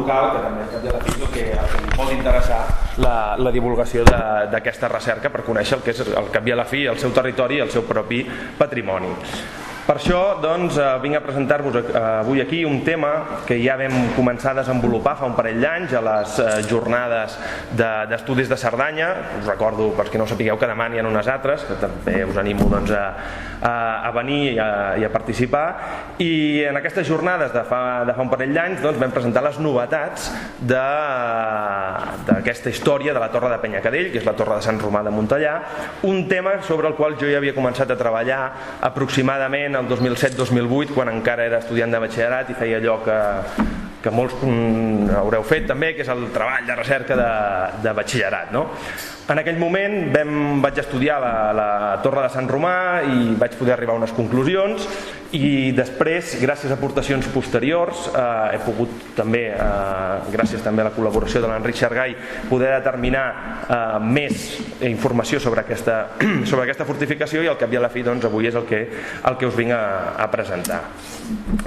local, que també al cap i a la fi és el que li pot interessar la divulgació d'aquesta recerca per conèixer el que és al cap i a la fi el seu territori i el seu propi patrimoni. Per això doncs, vinc a presentar-vos avui aquí un tema que ja vam començar a desenvolupar fa un parell d'anys a les jornades d'estudis de Cerdanya. Us recordo, per qui no ho sapigueu, que demà n'hi ha unes altres, que també us animo doncs, a venir i a participar. I en aquestes jornades de fa un parell d'anys doncs, vam presentar les novetats d'aquesta història de la Torre de Penyacadell, que és la Torre de Sant Romà de Montellà, un tema sobre el qual jo ja havia començat a treballar aproximadament el 2007-2008, quan encara era estudiant de batxillerat i feia allò que molts haureu fet també, que és el treball de recerca de batxillerat, no? En aquell moment vaig estudiar la Torre de Sant Romà i vaig poder arribar a unes conclusions, i després, gràcies a aportacions posteriors, he pogut també, gràcies també a la col·laboració de l'Enric Xargay, poder determinar més informació sobre aquesta fortificació, i al cap i a la fi doncs, avui és el que us vinc a presentar.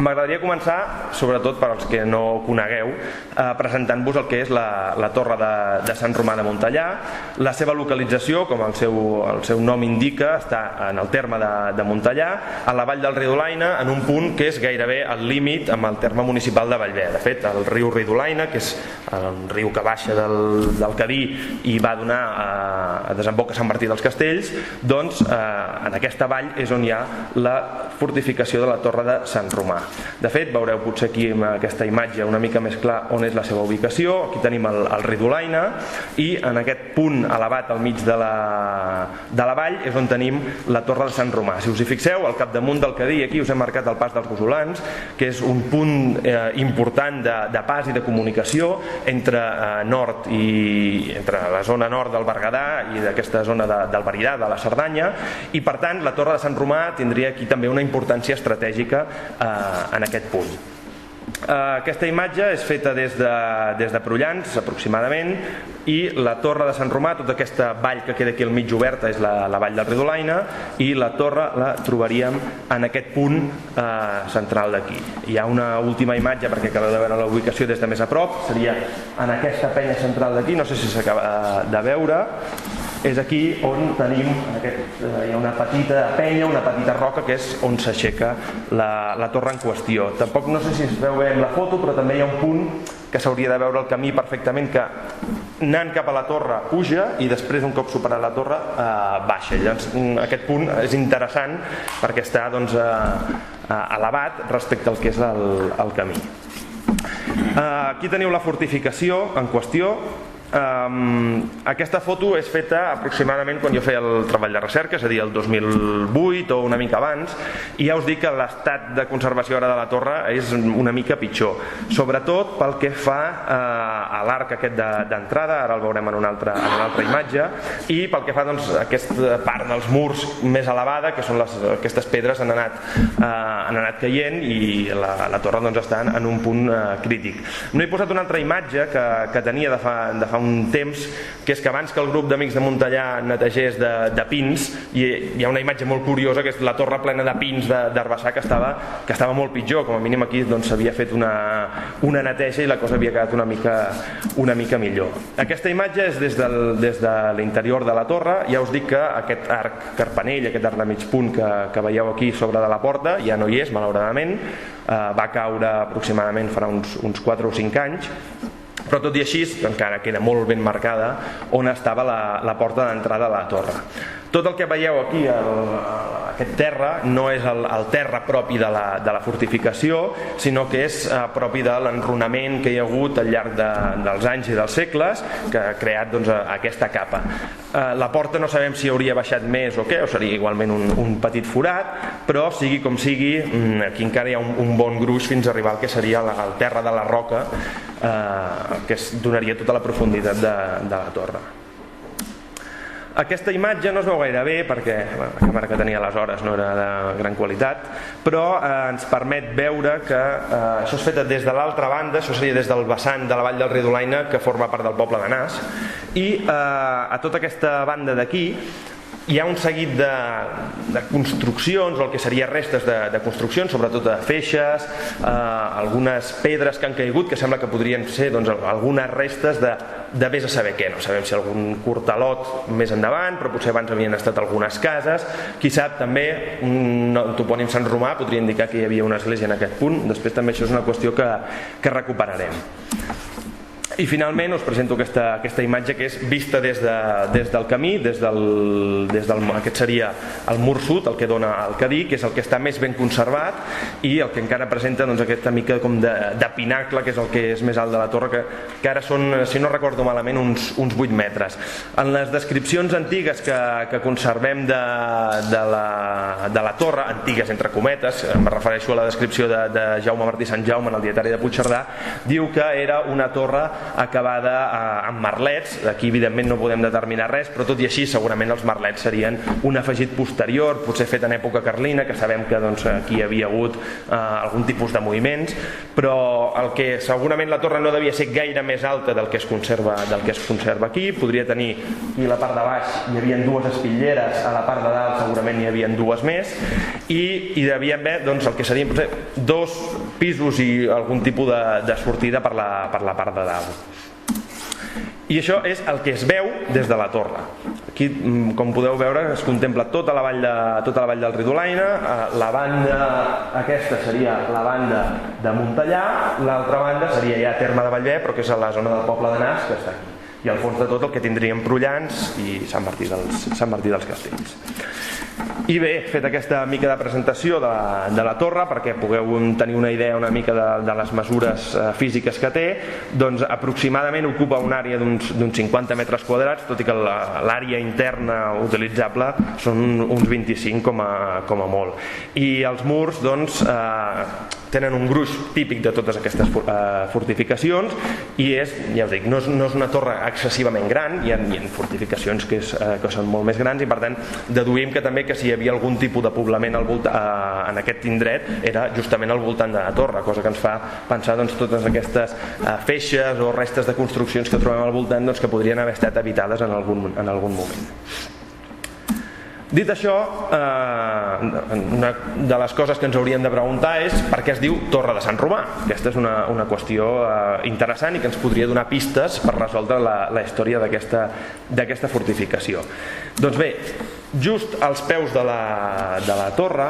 M'agradaria començar, sobretot per als que no conegueu, presentant-vos el que és la Torre de Sant Romà de Montellà. La seva localització, com el seu nom indica, està en el terme de Montellà, a la vall del Ridolaina, en un punt que és gairebé al límit amb el terme municipal de Bellver. De fet, el riu Ridolaina, que és un riu que baixa del Cadí i va donar a desembocar a Sant Martí dels Castells, doncs en aquesta vall és on hi ha la fortificació de la Torre de Sant Romà. De fet, veureu potser aquí en aquesta imatge una mica més clar on és la seva ubicació. Aquí tenim el Ridolaina, i en aquest punt elevat al mig de la vall és on tenim la Torre de Sant Romà. Si us hi fixeu, al capdamunt del Cadí, aquí us he marcat el pas dels Gossolans, que és un punt important de pas i de comunicació entre la zona nord del Berguedà i d'aquesta zona del Veridà, de la Cerdanya, i per tant la Torre de Sant Romà tindria aquí també una importància estratègica en aquest punt. Aquesta imatge és feta des de Prullans aproximadament, i la Torre de Sant Romà, tota aquesta vall que queda aquí al mig oberta, és la vall del Ridolaina, i la torre la trobaríem en aquest punt central d'aquí. Hi ha una última imatge perquè acabeu de veure la ubicació des de més a prop, seria en aquesta penya central d'aquí, no sé si s'acaba de veure. És aquí on tenim, hi ha una petita penya, una petita roca, que és on s'aixeca la torre en qüestió. Tampoc no sé si es veu bé en la foto, però també hi ha un punt que s'hauria de veure el camí perfectament, que anant cap a la torre puja i després, un cop superat la torre, baixa. Llavors, aquest punt és interessant perquè està elevat respecte al que és el camí. Aquí teniu la fortificació en qüestió. Aquesta foto és feta aproximadament quan jo feia el treball de recerca, és a dir, el 2008 o una mica abans, i ja us dic que l'estat de conservació ara de la torre és una mica pitjor, sobretot pel que fa a l'arc aquest d'entrada, ara el veurem en una altra imatge, i pel que fa a aquesta part dels murs més elevada, que són aquestes pedres han anat caient, i la torre està en un punt crític. No he posat una altra imatge que tenia de fa un temps, que és que abans que el grup d'Amics de Montellà netegés de pins, hi ha una imatge molt curiosa, que és la torre plena de pins d'herbassar, que estava molt pitjor. Com a mínim aquí s'havia fet una neteja i la cosa havia quedat una mica millor. Aquesta imatge és des de l'interior de la torre. Ja us dic que aquest arc carpanell, aquest arc de mig punt que veieu aquí sobre de la porta, ja no hi és, malauradament. Va caure aproximadament farà uns 4 o 5 anys, però tot i així encara queda molt ben marcada on estava la porta d'entrada a la torre. Tot el que veieu aquí, aquest terra, no és el terra propi de la fortificació, sinó que és propi de l'enrunament que hi ha hagut al llarg dels anys i dels segles, que ha creat aquesta capa. La porta no sabem si hauria baixat més o què, o seria igualment un petit forat, però sigui com sigui, aquí encara hi ha un bon gruix fins a arribar al que seria el terra de la roca, que donaria tota la profunditat de la torre. Aquesta imatge no es veu gaire bé perquè la càmera que tenia aleshores no era de gran qualitat, però ens permet veure que això és feta des de l'altra banda, això seria des del vessant de la vall del Ridolaina, que forma part del poble de Nas, i a tota aquesta banda d'aquí hi ha un seguit de construccions, o el que seria restes de construccions, sobretot de feixes, algunes pedres que han caigut, que sembla que podrien ser algunes restes de vés a saber què. No sabem si algun cortalot més endavant, però potser abans havien estat algunes cases. Qui sap, també un topònim Sant Romà podria indicar que hi havia una església en aquest punt. Després també això és una qüestió que recuperarem. I finalment us presento aquesta imatge que és vista des del camí, aquest seria el mur sud, el que dona al Cadí, que és el que està més ben conservat i el que encara presenta aquesta mica com de pinacle, que és el que és més alt de la torre, que ara són, si no recordo malament, uns 8 metres. En les descripcions antigues que conservem de la torre, antigues entre cometes, em refereixo a la descripció de Jaume Martí Sant Jaume en el dietari de Puigcerdà, diu que era una torre acabada amb merlets. Aquí evidentment no podem determinar res, però tot i així segurament els merlets serien un afegit posterior, potser fet en època carlina, que sabem que aquí hi havia hagut algun tipus de moviments, però el que segurament la torre no devia ser gaire més alta del que es conserva aquí. Podria tenir aquí a la part de baix hi havia dues espitlleres, a la part de dalt segurament hi havia dues més, i hi devia haver el que serien potser 2 pisos i algun tipus de sortida per la part de dalt. I això és el que es veu des de la torre. Aquí, com podeu veure, es contempla tota la vall del Ridolaina. La banda aquesta seria la banda de Montellà, l'altra banda seria ja Terme de Bellver, però que és a la zona del poble de Nas, que està aquí. I al fons de tot el que tindríem Prullans i Sant Martí dels Castells. I bé, fet aquesta mica de presentació de la torre, perquè pugueu tenir una idea una mica de les mesures físiques que té, doncs aproximadament ocupa una àrea d'uns 50 metres quadrats, tot i que l'àrea interna utilitzable són uns 25 com a molt. I els murs tenen un gruix típic de totes aquestes fortificacions i és, ja us dic, no és una torre excessivament gran, hi ha fortificacions que són molt més grans i per tant deduïm que també que si hi havia algun tipus de poblament en aquest indret era justament al voltant de la torre, cosa que ens fa pensar totes aquestes feixes o restes de construccions que trobem al voltant que podrien haver estat habitades en algun moment. Dit això, una de les coses que ens hauríem de preguntar és per què es diu Torre de Sant Romà. Aquesta és una qüestió interessant i que ens podria donar pistes per resoldre la història d'aquesta fortificació. Doncs bé, just als peus de la torre,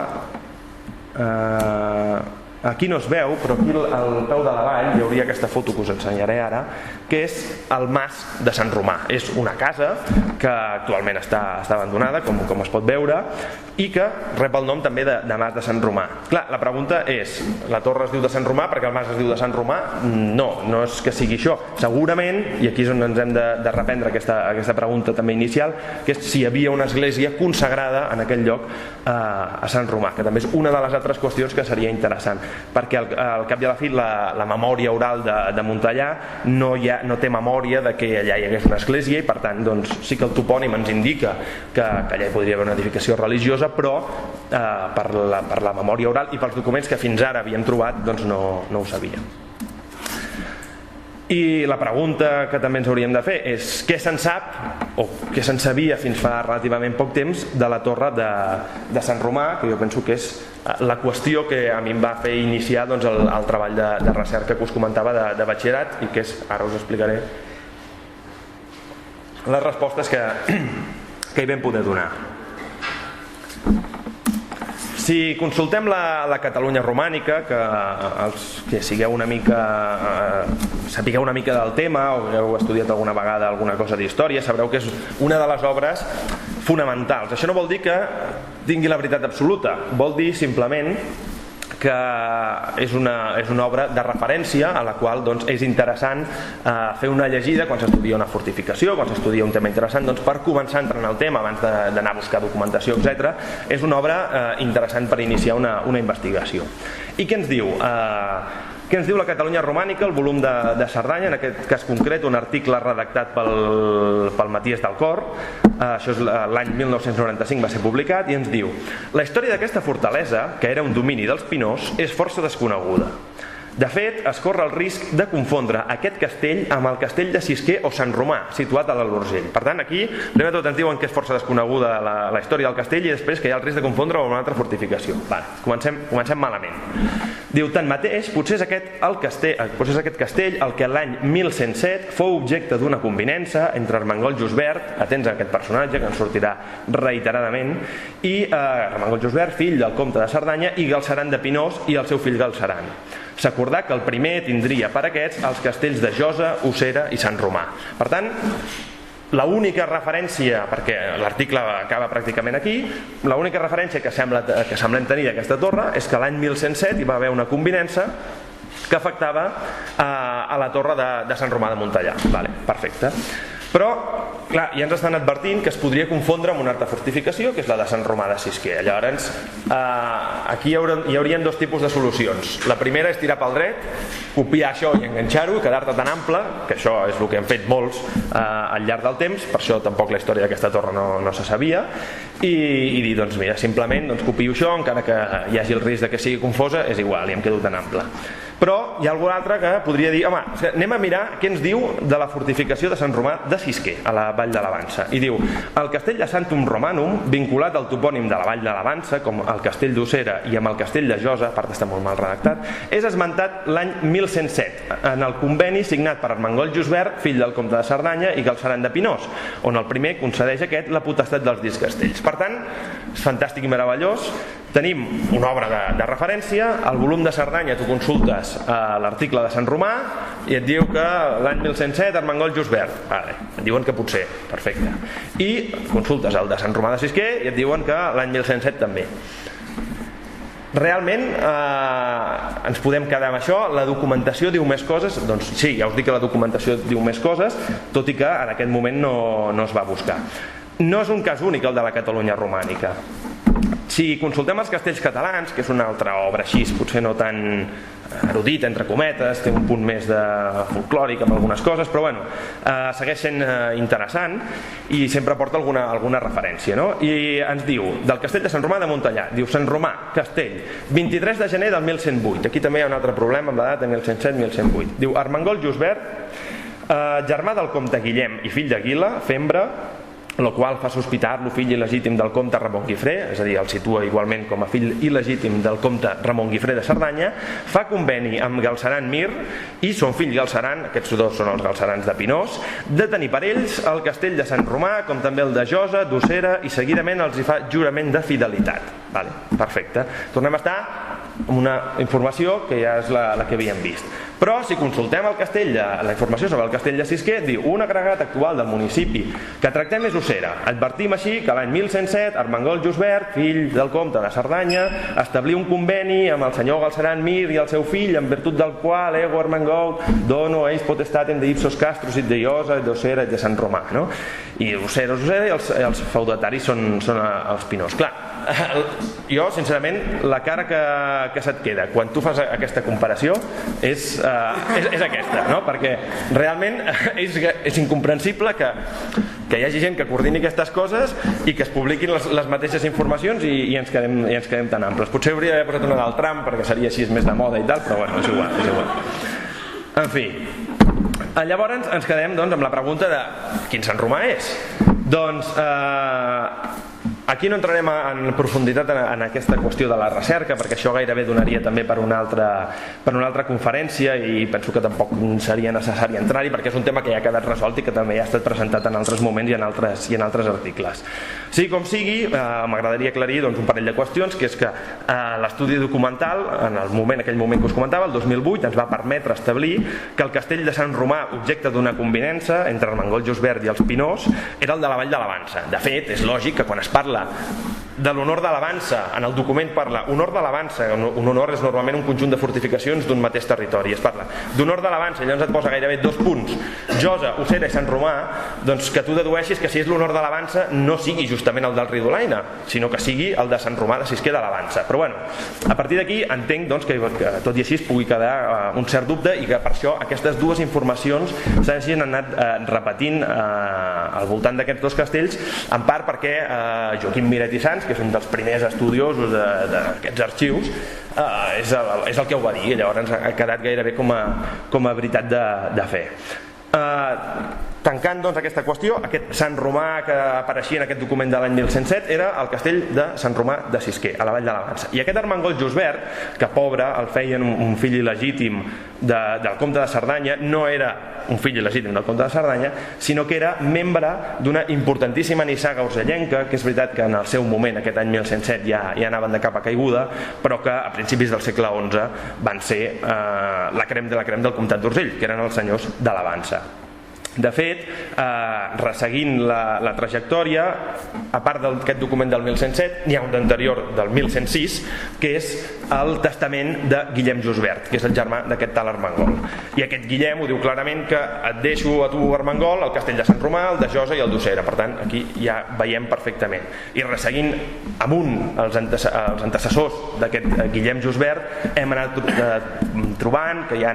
aquí no es veu, però aquí al peu de la vall hi hauria aquesta foto que us ensenyaré ara, que és el Mas de Sant Romà. És una casa que actualment està abandonada, com es pot veure, i que rep el nom també de Mas de Sant Romà. Clar, la pregunta és, la torre es diu de Sant Romà perquè el mas es diu de Sant Romà? No és que sigui això. Segurament, i aquí és on ens hem de reprendre aquesta pregunta també inicial, que és si hi havia una església consagrada en aquell lloc a Sant Romà, que també és una de les altres qüestions que seria interessant, perquè al cap i a la fi la memòria oral de Montellà no té memòria de que allà hi hagués una església i per tant sí que el topònim ens indica que allà hi podria haver una edificació religiosa, però per la memòria oral i pels documents que fins ara havíem trobat no ho sabíem. I la pregunta que també ens hauríem de fer és què se'n sap o què se'n sabia fins fa relativament poc temps de la torre de Sant Romà, que jo penso que és la qüestió que a mi em va fer iniciar el treball de recerca que us comentava de batxillerat i que és, ara us explicaré les respostes que hi vam poder donar. Si consultem la Catalunya romànica, que els que sapigueu una mica del tema o heu estudiat alguna vegada alguna cosa d'història, sabreu que és una de les obres fonamentals. Això no vol dir que tingui la veritat absoluta, vol dir simplement que és una obra de referència a la qual és interessant fer una llegida quan s'estudia una fortificació, quan s'estudia un tema interessant, per començar a entrar en el tema abans d'anar a buscar documentació, etc. És una obra interessant per iniciar una investigació. I què ens diu? Què ens diu la Catalunya romànica, el volum de Cerdanya, en aquest cas concret un article redactat pel Maties del Cor, això és l'any 1995 va ser publicat, i ens diu: la història d'aquesta fortalesa, que era un domini dels Pinós, és força desconeguda. De fet, es corre el risc de confondre aquest castell amb el castell de Sisquer o Sant Romà, situat a l'Alt Urgell. Per tant, aquí, primer de tot, ens diuen que és força desconeguda la història del castell i després que hi ha el risc de confondre amb una altra fortificació. Comencem malament. Diu, tanmateix, potser és aquest castell el que l'any 1107 fou objecte d'una convinença entre Armengol Jusbert, atents a aquest personatge que ens sortirà reiteradament, i Armengol Jusbert, fill del comte de Cerdanya, i Galceran de Pinós i el seu fill Galceran. S'acordà que el primer tindria per aquests els castells de Josa, Ossera i Sant Romà. Per tant, l'única referència, perquè l'article acaba pràcticament aquí, l'única referència que semblem tenir d'aquesta torre és que l'any 1107 hi va haver una convinença que afectava a la torre de Sant Romà de Montellà. Perfecte. Però, clar, ja ens estan advertint que es podria confondre amb una altra fortificació, que és la de Sant Romà de Sisquer. Llavors, aquí hi haurien dos tipus de solucions. La primera és tirar pel dret, copiar això i enganxar-ho, quedar-te tan ample, que això és el que han fet molts al llarg del temps, per això tampoc la història d'aquesta torre no se sabia, i dir, doncs mira, simplement copio això, encara que hi hagi el risc de que sigui confosa, és igual, i em quedo tan ample. Però hi ha algú altre que podria dir, home, anem a mirar què ens diu de la fortificació de Sant Romà de Sisquer, a la Vall de l'Avança. I diu, el castell de Santum Romanum, vinculat al topònim de la Vall de l'Avança, com el castell d'Ossera i amb el castell de Josa, a part està molt mal redactat, és esmentat l'any 1107, en el conveni signat per Armengol Jusbert, fill del comte de Cerdanya, i Galceran de Pinós, on el primer concedeix aquest la potestat dels 10 castells. Per tant, és fantàstic i meravellós. Tenim una obra de referència, al volum de Cerdanya tu consultes l'article de Sant Romà i et diu que l'any 1107 Armengol Jusbert, et diuen que potser, perfecte, i consultes el de Sant Romà de Sisquer i et diuen que l'any 1107 també. Realment ens podem quedar amb això. La documentació diu més coses? Doncs sí, ja us dic que la documentació diu més coses, tot i que en aquest moment no es va buscar. No és un cas únic el de la Catalunya romànica. Si consultem els castells catalans, que és una altra obra així, potser no tan erudit, entre cometes, té un punt més de folclòric amb algunes coses, però bueno, segueix sent interessant i sempre porta alguna referència, no? I ens diu, del castell de Sant Romà de Montellà, diu Sant Romà, castell, 23 de gener del 1108. Aquí també hi ha un altre problema amb la data, 1107-1108. Diu, Armengol Jusbert, germà del comte Guillem i fill d'Aguila, Fembra, el qual fa sospitar-lo fill il·legítim del comte Ramon Guifré, és a dir, el situa igualment com a fill il·legítim del comte Ramon Guifré de Cerdanya, fa conveni amb Galceran Mir i son fill Galceran, aquests dos són els Galcerans de Pinós, de tenir per ells el castell de Sant Romà, com també el de Josa, d'Ossera, i seguidament els hi fa jurament de fidelitat. Perfecte. Tornem a estar amb una informació que ja és la que havíem vist. Però si consultem la informació sobre el castell de Sisquer, diu, un agregat actual del municipi que tractem és Ossera. Advertim així que l'any 1107 Armengol Jusbert, fill del comte de Cerdanya, establí un conveni amb el senyor Galceran Mir i el seu fill, en virtut del qual ego Armengol dono eis potestatem de ipsos castros i de Josa, d'Ossera i de Sant Romà. I Ossera i els feudataris són els Pinós. Clar, jo sincerament la cara que se't queda quan tu fas aquesta comparació és aquesta, no? Perquè realment és incomprensible que hi hagi gent que coordini aquestes coses i que es publiquin les mateixes informacions i ens quedem tan amples. Potser hauria d'haver posat una del tram perquè seria així més de moda i tal, però bueno, és igual. En fi, llavors ens quedem amb la pregunta de quin Sant Romà és? Doncs aquí no entrarem en profunditat en aquesta qüestió de la recerca, perquè això gairebé donaria també per una altra conferència i penso que tampoc seria necessari entrar-hi perquè és un tema que ja ha quedat resolt i que també ja ha estat presentat en altres moments i en altres articles. Sigui com sigui, m'agradaria aclarir un parell de qüestions, que és que l'estudi documental, en aquell moment que us comentava, el 2008, ens va permetre establir que el castell de Sant Romà, objecte d'una convinença entre Armengol Jusbert i els Pinós, era el de la Vall de l'Avança. De fet, és lògic que quan es parla de l'honor de l'Avança, en el document parla honor de l'Avança, un honor és normalment un conjunt de fortificacions d'un mateix territori, es parla d'honor de l'Avança i llavors et posa gairebé 2 punts, Josa, Ossera i Sant Romà, doncs que tu dedueixis que si és l'honor de l'Avança no sigui justament el del Ridolaina, sinó que sigui el de Sant Romà de Sisquer de l'Avança. Però bueno, a partir d'aquí entenc que tot i així es pugui quedar un cert dubte i que per això aquestes dues informacions s'hagin anat repetint al voltant d'aquests dos castells, en part perquè Joaquim Miret i Sans, que és un dels primers estudiosos d'aquests arxius, és el que ho va dir, llavors ha quedat gairebé com a veritat de fe. Tancant doncs aquesta qüestió, aquest Sant Romà que apareixia en aquest document de l'any 1107 era el castell de Sant Romà de Sisquer, a la Vall de la Vansa. I aquest Armengol Josbert, que pobre, el feien un fill il·legítim del comte de Cerdanya, no era un fill il·legítim del comte de Cerdanya, sinó que era membre d'una importantíssima nissaga urgellenca, que és veritat que en el seu moment, aquest any 1107, ja anaven de capa caiguda, però que a principis del segle XI van ser la crem de la crem del comtat d'Urgell, que eren els senyors de la Vansa. De fet, resseguint la trajectòria, a part d'aquest document del 1107, n'hi ha un d'anterior del 1106, que és el testament de Guillem Josbert, que és el germà d'aquest tal Armengol. I aquest Guillem ho diu clarament que et deixo a tu, Armengol, el castell de Sant Romà, el de Josa i el d'Ossera. Per tant, aquí ja veiem perfectament. I resseguint amunt els antecessors d'aquest Guillem Josbert, hem anat trobant que hi ha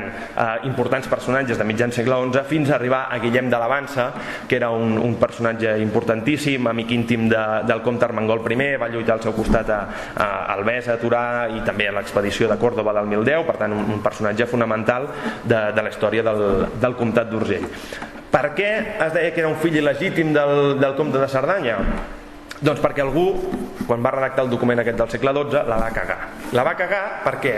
importants personatges de mitjan segle XI fins a arribar a Guillem de la Vansa, que era un personatge importantíssim, amic íntim del comte Armengol I, va lluitar al seu costat a Albesa, a Torà i també a l'expedició de Còrdova del 1010, per tant un personatge fonamental de la història del comtat d'Urgell. Per què es deia que era un fill il·legítim del comte de Cerdanya? Doncs perquè algú, quan va redactar el document aquest del segle XII, la va cagar. La va cagar perquè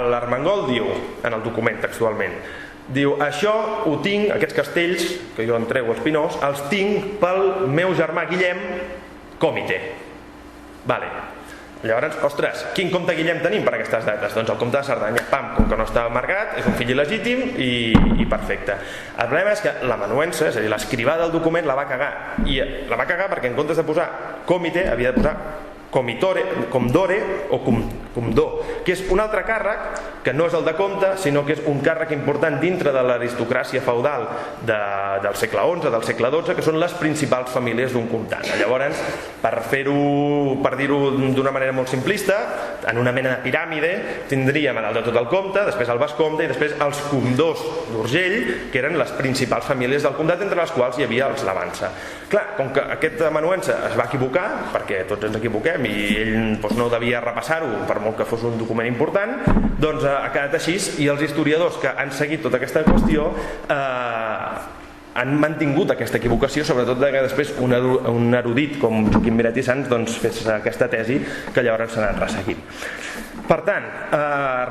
l'Armengol diu, en el document textualment, diu, això ho tinc, aquests castells que jo entrego als Pinós, els tinc pel meu germà Guillem Còmite. Vale. Llavors, ostres, quin comte Guillem tenim per aquestes dates? Doncs el comte de Cerdanya, pam, com que no està amargat, és un fill il·legítim i perfecte. El problema és que l'amanuense, és a dir, l'escrivà del document la va cagar, i la va cagar perquè en comptes de posar Còmite havia de posar Comdore o Comdó, que és un altre càrrec que no és el de comte, sinó que és un càrrec important dintre de l'aristocràcia feudal del segle XI, del segle XII, que són les principals famílies d'un comtat. Llavors, per dir-ho d'una manera molt simplista, en una mena de piràmide tindríem a dalt de tot el comte, després el vescomte i després els comdors d'Urgell, que eren les principals famílies del comtat, entre les quals hi havia els Lavansa. Clar, com que aquest amanuense es va equivocar, perquè tots ens equivoquem i ell no devia repassar-ho per molt que fos un document important, doncs ha quedat així, i els historiadors que han seguit tota aquesta qüestió han mantingut aquesta equivocació, sobretot que després un erudit com Joaquim Miret i Sans fes aquesta tesi que llavors s'ha anat resseguint. Per tant,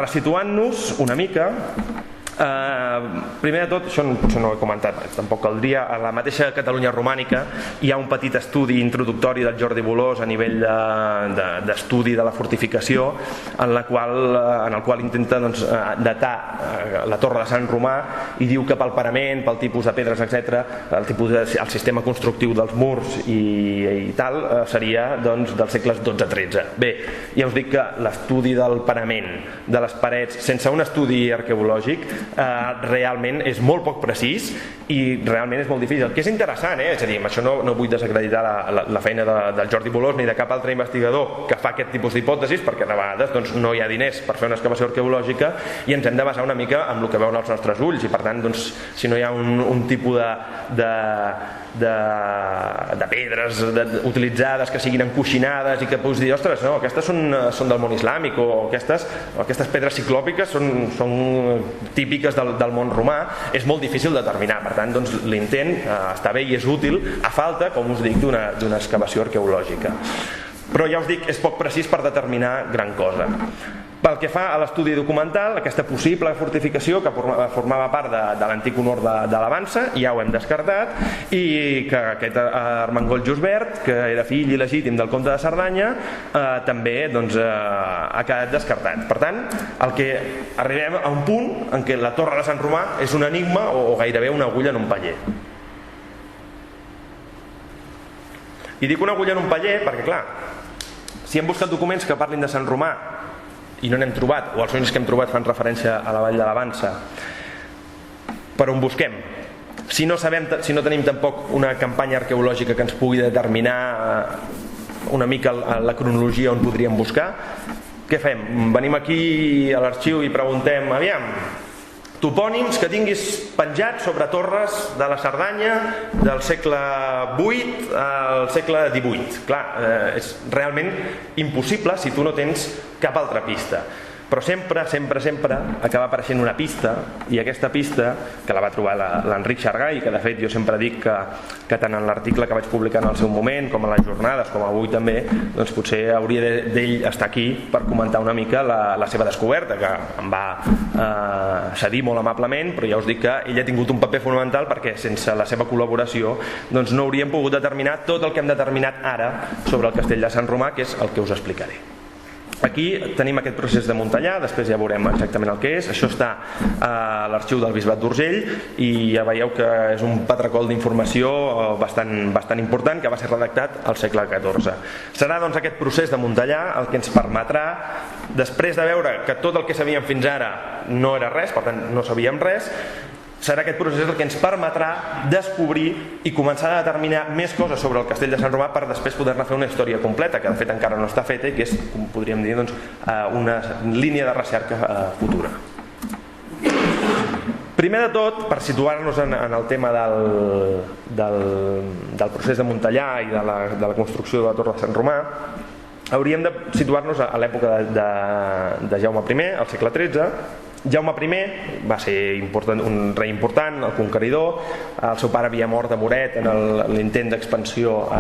resituant-nos una mica, primer de tot, això no ho he comentat, tampoc caldria, a la mateixa Catalunya romànica hi ha un petit estudi introductori del Jordi Bolòs a nivell d'estudi de la fortificació, en el qual intenta datar la torre de Sant Romà i diu que pel parament, pel tipus de pedres, etc., el sistema constructiu dels murs i tal seria dels segles XII-XIII. Bé, ja us dic que l'estudi del parament, de les parets, sense un estudi arqueològic, realment és molt poc precís i realment és molt difícil, que és interessant, és a dir, amb això no vull desacreditar la feina del Jordi Bolòs ni de cap altre investigador que fa aquest tipus d'hipòtesis, perquè de vegades no hi ha diners per fer una excavació arqueològica i ens hem de basar una mica en el que veuen els nostres ulls, i per tant si no hi ha un tipus de pedres utilitzades que siguin encoixinades i que puguis dir, ostres, no, aquestes són del món islàmic, o aquestes pedres ciclòpiques són típiques del món romà, és molt difícil determinar. Per tant, l'intent està bé i és útil, a falta, com us dic, d'una excavació arqueològica. Però ja us dic, és poc precís per determinar gran cosa. Pel que fa a l'estudi documental, aquesta possible fortificació que formava part de l'antic honor de la Vansa, ja ho hem descartat, i que aquest Armengol Josbert, que era fill il·legítim del comte de Cerdanya, també ha quedat descartat. Per tant, arribem a un punt en què la torre de Sant Romà és un enigma o gairebé una agulla en un paller. I dic una agulla en un paller perquè, clar, si hem buscat documents que parlin de Sant Romà i no n'hem trobat, o els únics que hem trobat fan referència a la Vall de la Vansa, per on busquem? Si no tenim tampoc una campanya arqueològica que ens pugui determinar una mica la cronologia on podríem buscar, què fem? Venim aquí a l'arxiu i preguntem, aviam, topònims que tinguis penjats sobre torres de la Cerdanya del segle VIII al segle XVIII. Clar, és realment impossible si tu no tens cap altra pista. Però sempre acaba apareixent una pista, i aquesta pista, que la va trobar l'Enric Xargai, que de fet jo sempre dic que tant en l'article que vaig publicar en el seu moment, com a les jornades, com avui també, doncs potser hauria d'ell estar aquí per comentar una mica la seva descoberta, que em va cedir molt amablement, però ja us dic que ell ha tingut un paper fonamental perquè sense la seva col·laboració doncs no hauríem pogut determinar tot el que hem determinat ara sobre el castell de Sant Romà, que és el que us explicaré. Aquí tenim aquest procés de Montellà, després ja veurem exactament el que és. Això està a l'arxiu del Bisbat d'Urgell i ja veieu que és un patracol d'informació bastant important que va ser redactat al segle XIV. Serà doncs aquest procés de Montellà el que ens permetrà, després de veure que tot el que sabíem fins ara no era res, per tant no sabíem res, serà aquest procés el que ens permetrà descobrir i començar a determinar més coses sobre el castell de Sant Romà per després poder-ne fer una història completa, que de fet encara no està feta i que és, com podríem dir, una línia de recerca futura. Primer de tot, per situar-nos en el tema del procés de Montellà i de la construcció de la Torre de Sant Romà, hauríem de situar-nos a l'època de Jaume I, al segle XIII. Jaume I va ser un rei important, el conqueridor. El seu pare havia mort de moret en l'intent d'expansió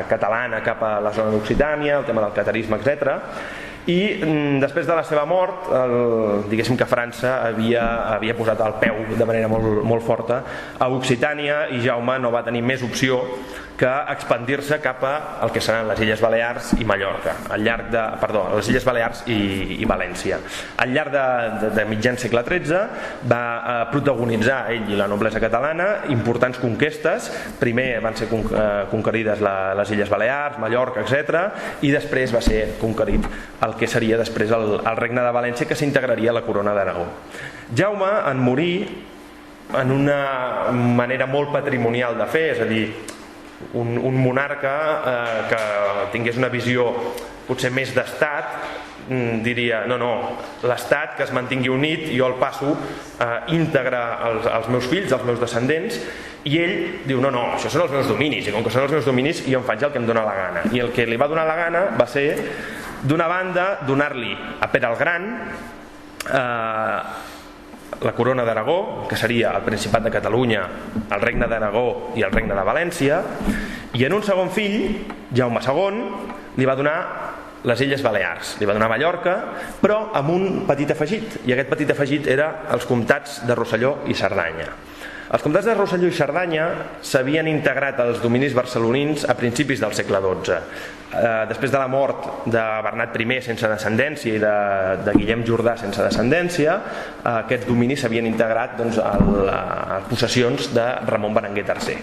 catalana cap a la zona d'Occitània, el tema del catarisme, etc. I després de la seva mort, diguéssim que França havia posat el peu de manera molt forta a Occitània i Jaume no va tenir més opció que expandir-se cap al que seran les Illes Balears i Mallorca, les Illes Balears i València. Al llarg de mitjan segle XIII va protagonitzar ell i la noblesa catalana importants conquestes. Primer van ser conquerides les Illes Balears, Mallorca, etc. I després va ser conquerit el que seria després el regne de València, que s'integraria a la corona d'Aragó. Jaume, en morir, en una manera molt patrimonial de fer, és a dir, un monarca que tingués una visió potser més d'estat, diria no, l'estat que es mantingui unit, jo el passo íntegre als meus fills, als meus descendents, i ell diu no, això són els meus dominis, i com que són els meus dominis jo em faig el que em dóna la gana. I el que li va donar la gana va ser, d'una banda, donar-li a Pere el Gran la corona d'Aragó, que seria el Principat de Catalunya, el Regne d'Aragó i el Regne de València, i en un segon fill, Jaume II, li va donar les Illes Balears, li va donar Mallorca, però amb un petit afegit, i aquest petit afegit era els comtats de Rosselló i Cerdanya. Els comtats de Rosselló i Cerdanya s'havien integrat als dominis barcelonins a principis del segle XII. Després de la mort de Bernat I sense descendència i de Guillem Jordà sense descendència, aquests dominis s'havien integrat a possessions de Ramon Berenguer III.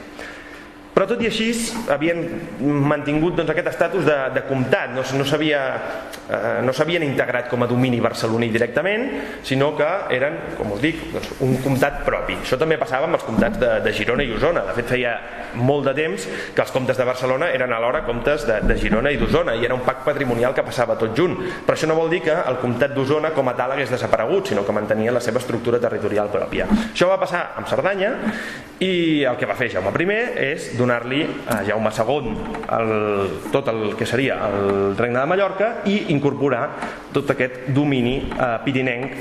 Però tot i així havien mantingut aquest estatus de comtat, no s'havien integrat com a domini barceloní directament, sinó que eren, com us dic, un comtat propi. Això també passava amb els comtats de Girona i Osona. De fet, feia molt de temps que els comtes de Barcelona eren alhora comtes de Girona i d'Osona, i era un pack patrimonial que passava tot junt. Però això no vol dir que el comtat d'Osona com a tal hagués desaparegut, sinó que mantenia la seva estructura territorial pròpia. Això va passar amb Cerdanya, i el que va fer Jaume I és donar-li a Jaume II tot el que seria el Regne de Mallorca i incorporar tot aquest domini pirinenc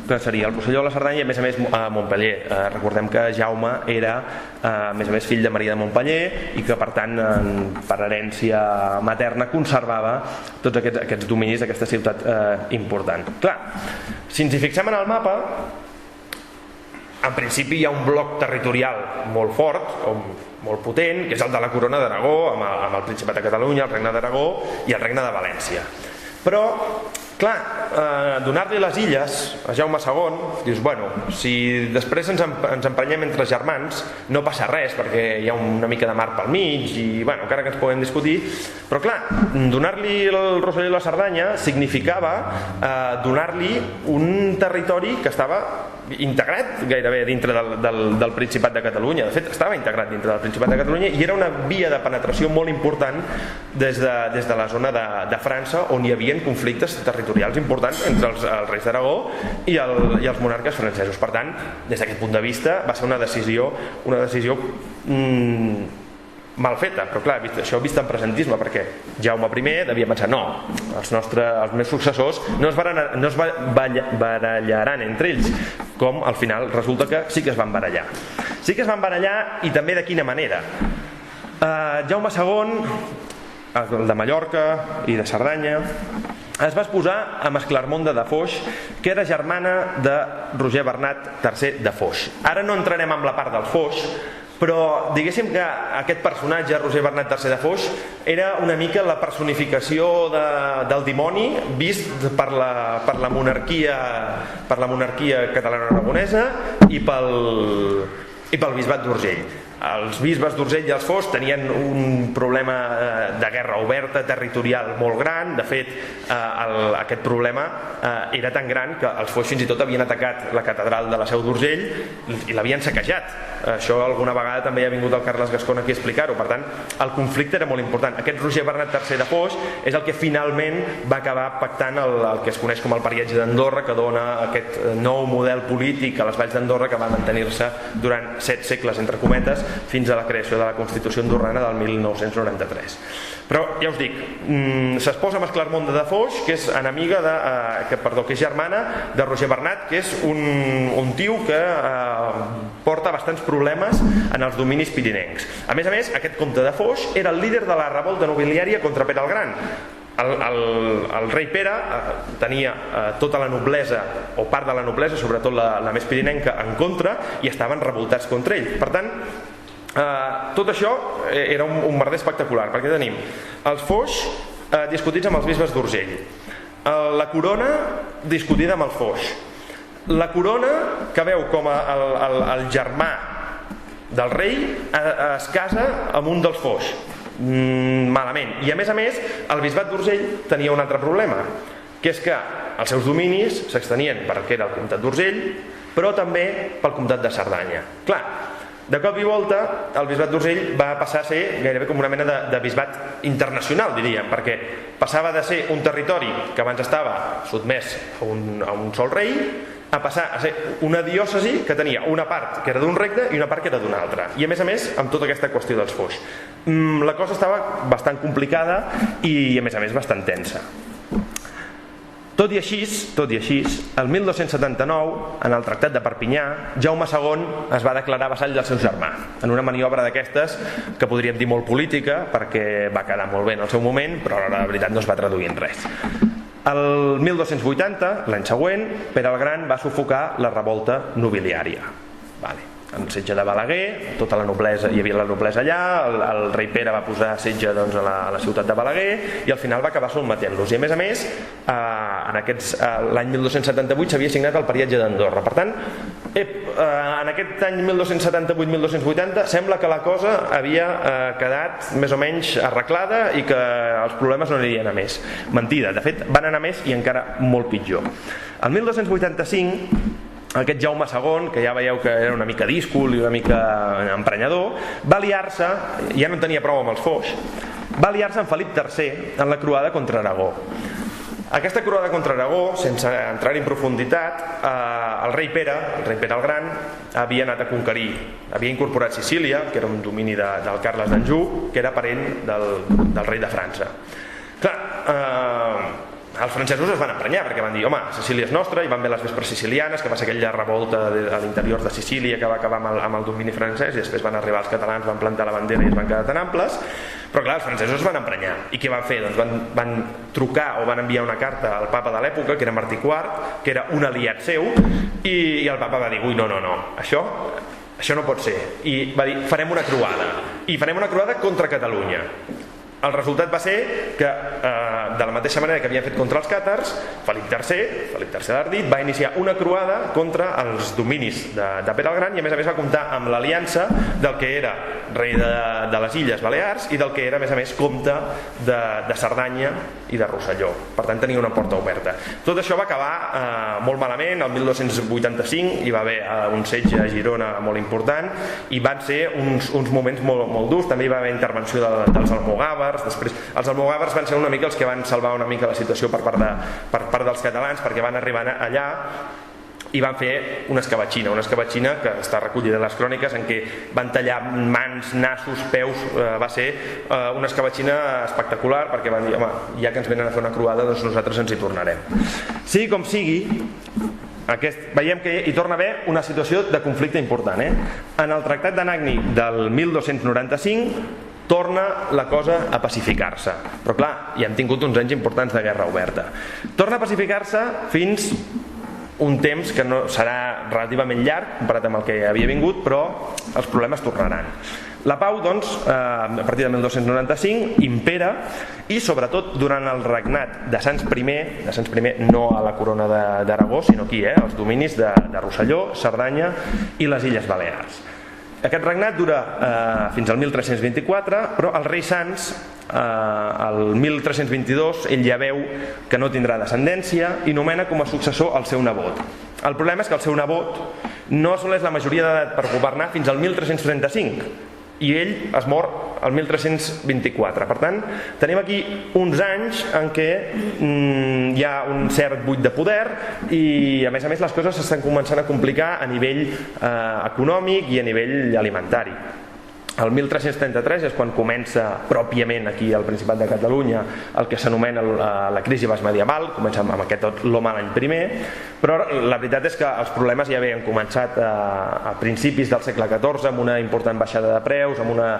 que seria el Rosselló, la Cerdanya i a més a Montpeller. Recordem que Jaume era a més fill de Maria de Montpeller i que per tant per herència materna conservava tots aquests dominis d'aquesta ciutat important. Clar, si ens hi fixem en el mapa, en principi hi ha un bloc territorial molt fort, molt potent, que és el de la Corona d'Aragó, amb el Principat de Catalunya, el Regne d'Aragó i el Regne de València. Però, clar, donar-li les illes a Jaume II, dius, bueno, si després ens emprenyem entre germans, no passa res, perquè hi ha una mica de mar pel mig, i, bueno, encara que ens podem discutir, però, clar, donar-li el Rosselló i la Cerdanya significava donar-li un territori que estava integrat gairebé dintre del Principat de Catalunya. De fet, estava integrat dintre del Principat de Catalunya i era una via de penetració molt important des de la zona de França, on hi havia conflictes territorials importants entre els reis d'Aragó i els monarques francesos. Per tant, des d'aquest punt de vista, va ser una decisió mal feta, però clar, això vist en presentisme, perquè Jaume I devia pensar, no, els meus successors no es barallaran entre ells, com al final resulta que sí que es van barallar. Sí que es van barallar, i també de quina manera. Jaume II, el de Mallorca i de Cerdanya, es va esposar amb Esclarmonda de Foix, que era germana de Roger Bernat III de Foix. Ara no entrarem en la part del Foix, però diguéssim que aquest personatge, Roger Bernat III de Foix, era una mica la personificació del dimoni vist per la monarquia catalano-aragonesa i pel bisbat d'Urgell. Els bisbes d'Urgell i els Foix tenien un problema de guerra oberta territorial molt gran. De fet, aquest problema era tan gran que els Foix fins i tot havien atacat la catedral de la Seu d'Urgell i l'havien saquejat. Això alguna vegada també ha vingut el Carles Gascon aquí a explicar-ho. Per tant, el conflicte era molt important. Aquest Roger Bernat III de Foix és el que finalment va acabar pactant el que es coneix com el Pariatge d'Andorra, que dona aquest nou model polític a les Valls d'Andorra, que va mantenir-se durant 7 segles, entre cometes, fins a la creació de la Constitució andorrana del 1993. Però ja us dic, s'esposa amb Esclarmonda de Foix, que és que és germana de Roger Bernat, que és un tio que porta bastants problemes en els dominis pirinencs. A més, aquest comte de Foix era el líder de la revolta nobiliària contra Pere el Gran. El rei Pere tenia tota la noblesa, o part de la noblesa, sobretot la més pirinenca, en contra, i estaven revoltats contra ell. Per tant, tot això era un merder espectacular, perquè tenim els Foix discutits amb els bisbes d'Urgell, la corona discutida amb els Foix, la corona que veu com el germà del rei es casa amb un dels Foix, malament. I a més, el bisbat d'Urgell tenia un altre problema, que és que els seus dominis s'extenien per què era el comtat d'Urgell, però també pel comtat de Cerdanya. Clar, de cop i volta el bisbat d'Urgell va passar a ser gairebé com una mena de bisbat internacional, diríem, perquè passava de ser un territori que abans estava sotmès a un sol rei a passar a ser una diòcesi que tenia una part que era d'un regne i una part que era d'un altre, i a més amb tota aquesta qüestió dels Foix. La cosa estava bastant complicada i a més bastant tensa. Tot i així, el 1279, en el Tractat de Perpinyà, Jaume II es va declarar vassall del seu germà, en una maniobra d'aquestes que podríem dir molt política, perquè va quedar molt bé en el seu moment, però a la veritat no es va traduir en res. El 1280, l'any següent, Pere el Gran va sufocar la revolta nobiliària. En el setge de Balaguer, tota la noblesa, hi havia la noblesa allà, el rei Pere va posar setge a la ciutat de Balaguer i al final va acabar sotmetent-los. I a més, l'any 1278 s'havia signat el Pariatge d'Andorra. Per tant, en aquest any 1278-1280 sembla que la cosa havia quedat més o menys arreglada i que els problemes no anirien a més. Mentida, de fet van anar a més i encara molt pitjor. El 1285 aquest Jaume II, que ja veieu que era una mica díscol i una mica emprenyador, va aliar-se, ja no en tenia prou amb els Foix, va aliar-se amb Felip III en la croada contra Aragó. Aquesta croada contra Aragó, sense entrar en profunditat, el rei Pere el Gran, havia anat a conquerir, havia incorporat Sicília, que era un domini del Carles d'Anjou, que era parent del rei de França. Clar, els francesos es van emprenyar perquè van dir, home, Sicília és nostra, i van haver les vespres sicilianes, que va ser aquella revolta a l'interior de Sicília que va acabar amb el domini francès, i després van arribar els catalans, van plantar la bandera i es van quedar tan amples. Però clar, els francesos es van emprenyar. I què van fer? Doncs van trucar o van enviar una carta al papa de l'època, que era Martí IV, que era un aliat seu, i el papa va dir, ui, no, això no pot ser. I va dir, farem una croada. I farem una croada contra Catalunya. El resultat va ser que, de la mateixa manera que havien fet contra els càtars, Felip III l'Ardit, va iniciar una croada contra els dominis de Pere el Gran, i a més va comptar amb l'aliança del que era rei de les Illes Balears i del que era, a més, comte de Cerdanya i de Rosselló. Per tant, tenia una porta oberta. Tot això va acabar molt malament. El 1285 hi va haver un setge a Girona molt important i van ser uns moments molt durs. També hi va haver intervenció dels almogàvers. Després, els almogàvers van ser una mica els que van salvar una mica la situació per part dels catalans, perquè van arribar allà i van fer una escabatxina que està recollida a les cròniques, en què van tallar mans, nassos, peus. Va ser una escabatxina espectacular, perquè van dir, home, ja que ens venen a fer una croada, doncs nosaltres ens hi tornarem. Sigui com sigui, veiem que hi torna a haver una situació de conflicte important. En el Tractat d'Anagni del 1295 torna la cosa a pacificar-se, però clar, ja hem tingut uns anys importants de guerra oberta. Torna a pacificar-se fins un temps que no serà relativament llarg comparat amb el que havia vingut, però els problemes tornaran. La pau, doncs, a partir de 1295 impera, i sobretot durant el regnat de Sanç I, no a la corona d'Aragó, sinó aquí, als dominis de Rosselló, Cerdanya i les Illes Balears. Aquest regnat dura fins al 1324, però el rei Sanç, el 1322, ell ja veu que no tindrà descendència i nomena com a successor el seu nebot. El problema és que el seu nebot no assoleix la majoria d'edat per governar fins al 1335 i ell es mor el 1324. Per tant, tenim aquí uns anys en què hi ha un cert buit de poder i a més les coses s'estan començant a complicar a nivell econòmic i a nivell alimentari. El 1333 és quan comença pròpiament aquí al Principat de Catalunya el que s'anomena la crisi basmedieval, comença amb aquest l'home l'any primer, però la veritat és que els problemes ja havien començat a principis del segle XIV amb una important baixada de preus, amb una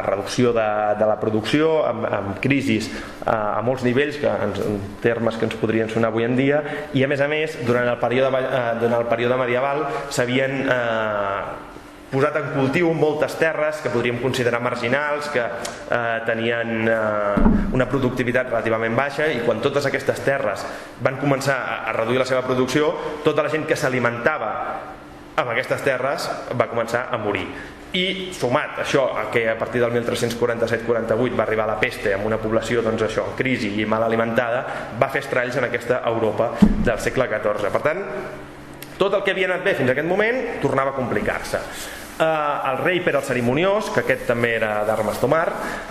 reducció de la producció, amb crisis a molts nivells, en termes que ens podrien sonar avui en dia, i a més, durant el període medieval s'havien posat en cultiu moltes terres que podríem considerar marginals, que tenien una productivitat relativament baixa, i quan totes aquestes terres van començar a reduir la seva producció, tota la gent que s'alimentava amb aquestes terres va començar a morir. I sumat això a que a partir del 1347-48 va arribar la peste amb una població en crisi i mal alimentada, va fer estralls en aquesta Europa del segle XIV. Per tant, tot el que havia anat bé fins a aquest moment tornava a complicar-se. El rei Pere el Cerimoniós, que aquest també era d'armes tomar,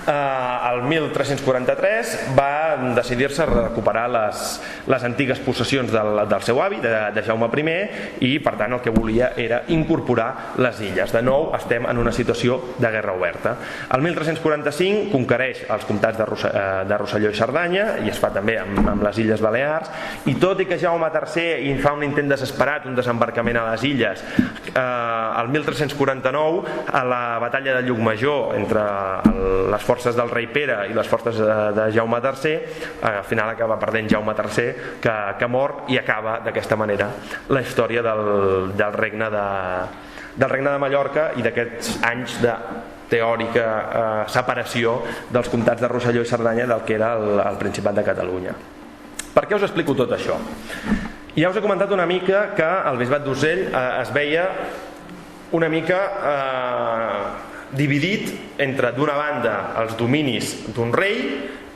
el 1343 va decidir-se a recuperar les antigues possessions del seu avi, de Jaume I, i per tant el que volia era incorporar les illes. De nou estem en una situació de guerra oberta. El 1345 conquereix els comtats de Rosselló i Cerdanya, i es fa també amb les Illes Balears, i tot i que Jaume III fa un intent desesperat, un desembarcament a les illes, el 1349 a la batalla de Llucmajor entre les forces del rei Pere i les forces de Jaume III, al final acaba perdent Jaume III, que mor, i acaba d'aquesta manera la història del regne de Mallorca i d'aquests anys de teòrica separació dels comtats de Rosselló i Cerdanya del que era el Principat de Catalunya. Per què us explico tot això? Ja us he comentat una mica que el Bisbat d'Urgell es veia una mica dividit entre, d'una banda, els dominis d'un rei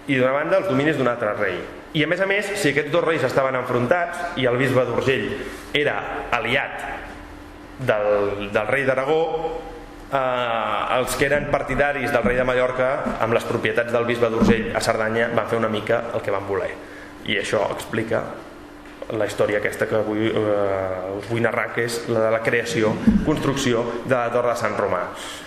i d'una banda els dominis d'un altre rei. I a més, si aquests dos reis estaven enfrontats i el bisbe d'Urgell era aliat del rei d'Aragó, els que eren partidaris del rei de Mallorca, amb les propietats del bisbe d'Urgell a Cerdanya, van fer una mica el que van voler. I això explica la història aquesta que avui us vull narrar, que és la de la creació, construcció de la Torre de Sant Romà.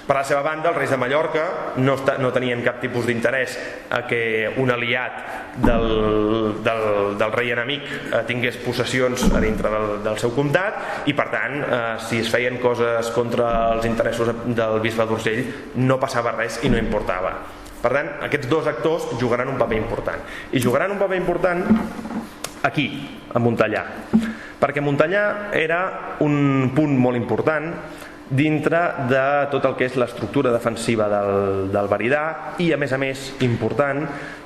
Per la seva banda, els reis de Mallorca no tenien cap tipus d'interès a que un aliat del rei enemic tingués possessions a dintre del seu comtat, i per tant, si es feien coses contra els interessos del bisbe d'Urgell, no passava res i no importava. Per tant, aquests dos actors jugaran un paper important. I jugaran un paper important aquí, a Montellà, perquè Montellà era un punt molt important dintre de tot el que és l'estructura defensiva del Veridà, i a més important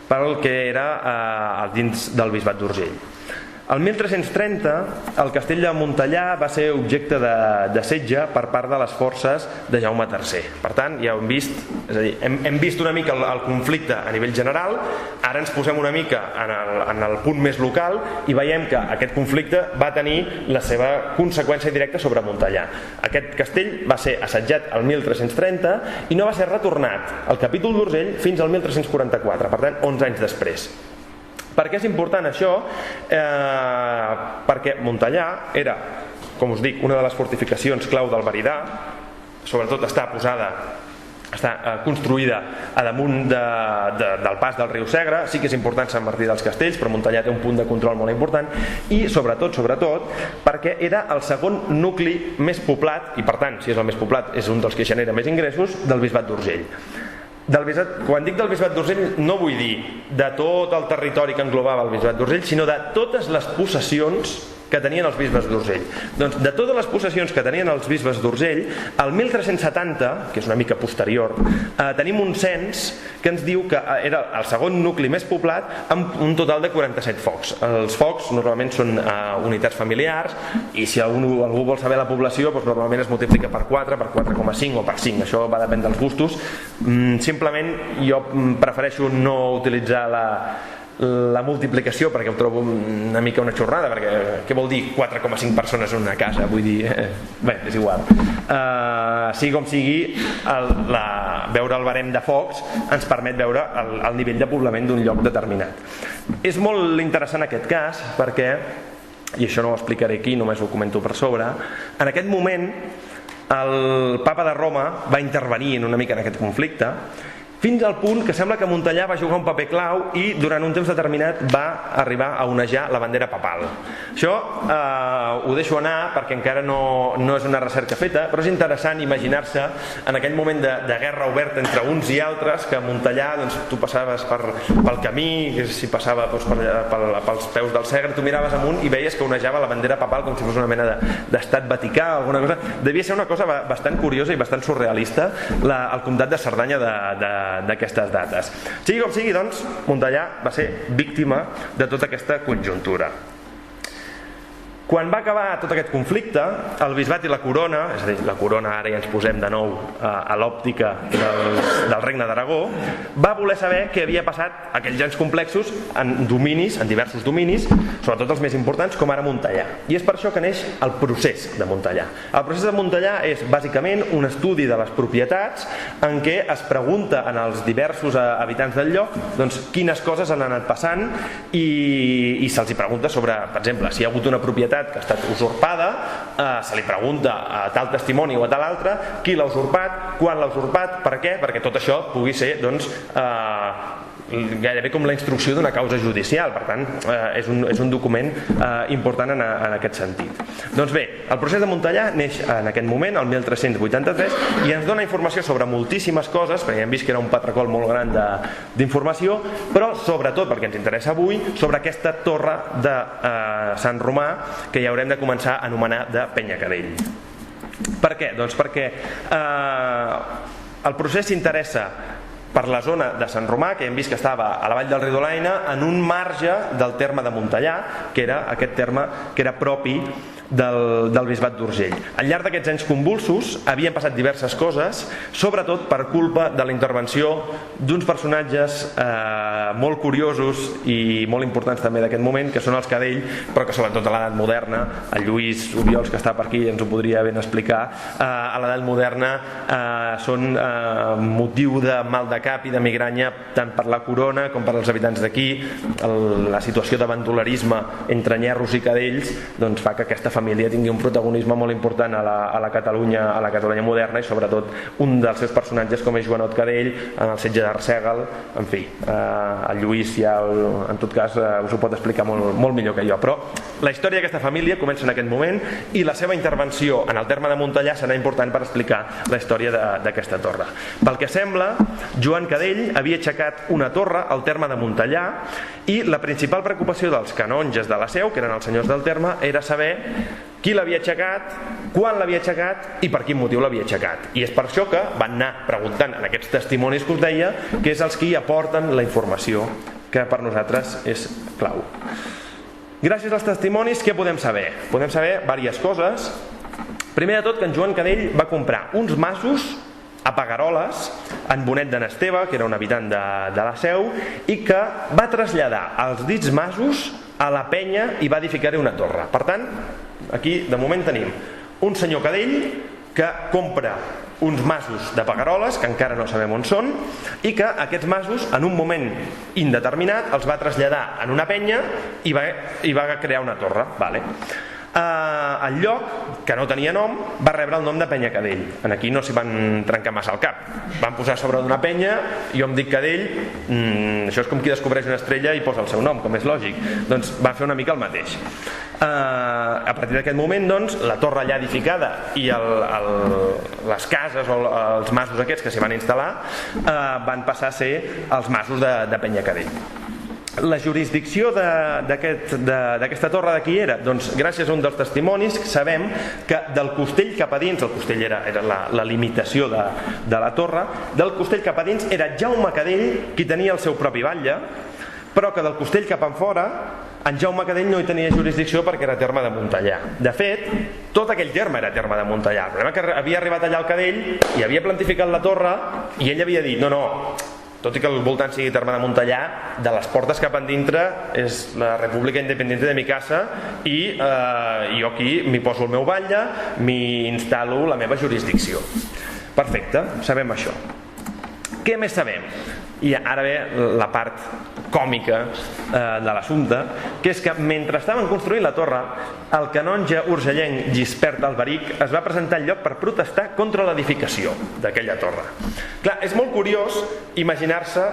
pel que era dins del Bisbat d'Urgell. El 1330 el castell de Montellà va ser objecte de setge per part de les forces de Jaume III. Per tant, ja ho hem vist, és a dir, hem vist una mica el conflicte a nivell general, ara ens posem una mica en el punt més local i veiem que aquest conflicte va tenir la seva conseqüència directa sobre Montellà. Aquest castell va ser assetjat el 1330 i no va ser retornat al capítol d'Urgell fins al 1344, per tant 11 anys després. Per què és important això? Perquè Montellà era, com us dic, una de les fortificacions clau del Veridà, sobretot està construïda a damunt del pas del riu Segre. Sí que és important Sant Martí dels Castells, però Montellà té un punt de control molt important, i sobretot perquè era el segon nucli més poblat, i per tant, si és el més poblat, és un dels que genera més ingressos, del Bisbat d'Urgell. Quan dic del Bisbat d'Urgell no vull dir de tot el territori que englobava el Bisbat d'Urgell, sinó de totes les possessions que tenien els bisbes d'Urgell. Doncs de totes les possessions que tenien els bisbes d'Urgell, el 1370, que és una mica posterior, tenim un cens que ens diu que era el segon nucli més poblat, amb un total de 47 focs. Els focs normalment són unitats familiars, i si algú vol saber la població, doncs normalment es multiplica per 4, per 4,5 o per 5. Això va depèn dels gustos. Simplement jo prefereixo no utilitzar la multiplicació, perquè ho trobo una mica una xorrada, perquè què vol dir 4,5 persones en una casa? Vull dir, bé, és igual. Sigui com sigui, veure el barem de focs ens permet veure el nivell de poblament d'un lloc determinat. És molt interessant aquest cas perquè, i això no ho explicaré aquí, només ho comento per sobre, en aquest moment el papa de Roma va intervenir una mica en aquest conflicte, fins al punt que sembla que Montellà va jugar un paper clau i durant un temps determinat va arribar a onejar la bandera papal. Això ho deixo anar perquè encara no és una recerca feta, però és interessant imaginar-se en aquell moment de guerra oberta entre uns i altres, que a Montellà tu passaves pel camí, si passava pels peus del Segre, tu miraves amunt i veies que onejava la bandera papal com si fos una mena d'estat vaticà o alguna cosa. Devia ser una cosa bastant curiosa i bastant surrealista el comtat de Cerdanya d'aquestes dates. Sigui com sigui, doncs, Montellà va ser víctima de tota aquesta conjuntura. Quan va acabar tot aquest conflicte, el bisbat i la corona, és a dir, la corona ara ja ens posem de nou a l'òptica del Regne d'Aragó, va voler saber què havia passat aquells anys complexos en dominis, en diversos dominis, sobretot els més importants, com ara Montellà. I és per això que neix el procés de Montellà. El procés de Montellà és bàsicament un estudi de les propietats en què es pregunta als diversos habitants del lloc quines coses han anat passant i se'ls pregunta sobre, per exemple, si hi ha hagut una propietat que ha estat usurpada, se li pregunta a tal testimoni o a tal altre qui l'ha usurpat, quan l'ha usurpat, per què? Perquè tot això pugui ser gairebé com la instrucció d'una causa judicial. Per tant, és un document important en aquest sentit. Doncs bé, el procés de Montellà neix en aquest moment, el 1383, i ens dona informació sobre moltíssimes coses, perquè ja hem vist que era un patracol molt gran d'informació, però sobretot, perquè ens interessa avui, sobre aquesta torre de Sant Romà, que ja haurem de començar a anomenar de Penyacadell. Per què? Doncs perquè el procés s'interessa per la zona de Sant Romà, que hem vist que estava a la vall del riu Dolaina, en un marge del terme de Montellà, que era aquest terme que era propi del bisbat d'Urgell. Al llarg d'aquests anys convulsos havien passat diverses coses, sobretot per culpa de la intervenció d'uns personatges molt curiosos i molt importants també d'aquest moment, que són els Cadell, però que sobretot a l'edat moderna, el Lluís Obiols, que està per aquí, ens ho podria ben explicar, a l'edat moderna són motiu de mal de cap i de migranya tant per la corona com per als habitants d'aquí. La situació de bandolerisme entre nyerros i cadells fa que aquesta família tingui un protagonisme molt important a la Catalunya moderna, i sobretot un dels seus personatges com és Joanot Cadell en el setge d'Arsèguel. En fi, el Lluís ja en tot cas us ho pot explicar molt millor que jo, però la història d'aquesta família comença en aquest moment i la seva intervenció en el terme de Montellà serà important per explicar la història d'aquesta torre. Pel que sembla, Joan Cadell havia aixecat una torre al terme de Montellà i la principal preocupació dels canonges de la Seu, que eren els senyors del terme, era saber qui l'havia aixecat, quan l'havia aixecat i per quin motiu l'havia aixecat. I és per això que van anar preguntant en aquests testimonis que us deia, que és els qui aporten la informació, que per nosaltres és clau. Gràcies als testimonis, què podem saber? Podem saber diverses coses. Primer de tot, que en Joan Cadell va comprar uns masos a Pagaroles, en Bonet de Nesteve, que era un habitant de la Seu, i que va traslladar els dits masos a la penya i va edificar-hi una torre. Per tant, aquí de moment tenim un senyor Cadell que compra uns masos de Pagueroles, que encara no sabem on són, i que aquests masos, en un moment indeterminat, els va traslladar en una penya i va crear una torre. El lloc, que no tenia nom, va rebre el nom de Penya Cadell. Aquí no s'hi van trencar massa el cap. Van posar sobre d'una penya, jo em dic Cadell, això és com qui descobreix una estrella i posa el seu nom, com és lògic. Doncs van fer una mica el mateix. A partir d'aquest moment, doncs, la torre allà edificada i les cases o els masos aquests que s'hi van instal·lar van passar a ser els masos de Penya Cadell. La jurisdicció d'aquesta torre de qui era? Doncs gràcies a un dels testimonis sabem que del costell cap a dins, el costell era la limitació de la torre, del costell cap a dins era Jaume Cadell qui tenia el seu propi batlle, però que del costell cap enfora en Jaume Cadell no hi tenia jurisdicció perquè era terme de Montellà. De fet, tot aquell terme era terme de Montellà. El problema és que havia arribat allà al Cadell i havia plantificat la torre i ell havia dit no, tot i que al voltant sigui terme de Montellà, de les portes cap endintre és la República Independiente de mi casa i jo aquí m'hi poso el meu batlle, m'hi instal·lo la meva jurisdicció. Perfecte, sabem això. Què més sabem? I ara ve la part còmica de l'assumpte, que és que mentre estaven construint la torre, el canonge urgellenc Gispert Alberic es va presentar al lloc per protestar contra l'edificació d'aquella torre. Clar, és molt curiós imaginar-se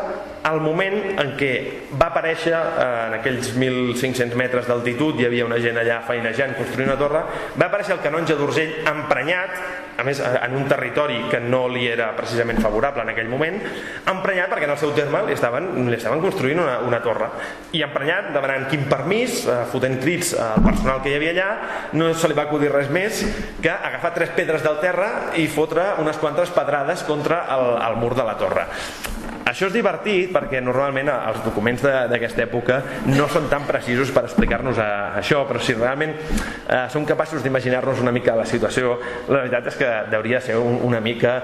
el moment en què va aparèixer en aquells 1.500 metres d'altitud, hi havia una gent allà feinejant, construint una torre, va aparèixer el canonge d'Urgell emprenyat, a més en un territori que no li era precisament favorable en aquell moment, emprenyat perquè en el seu terme li estaven construint una torre, i emprenyat demanant quin permís, fotent crits al personal que hi havia allà, no se li va acudir res més que agafar 3 pedres del terra i fotre unes quantes pedrades contra el mur de la torre. Això és divertit perquè normalment els documents d'aquesta època no són tan precisos per explicar-nos això, però si realment som capaços d'imaginar-nos una mica la situació, la veritat és que hauria de ser una mica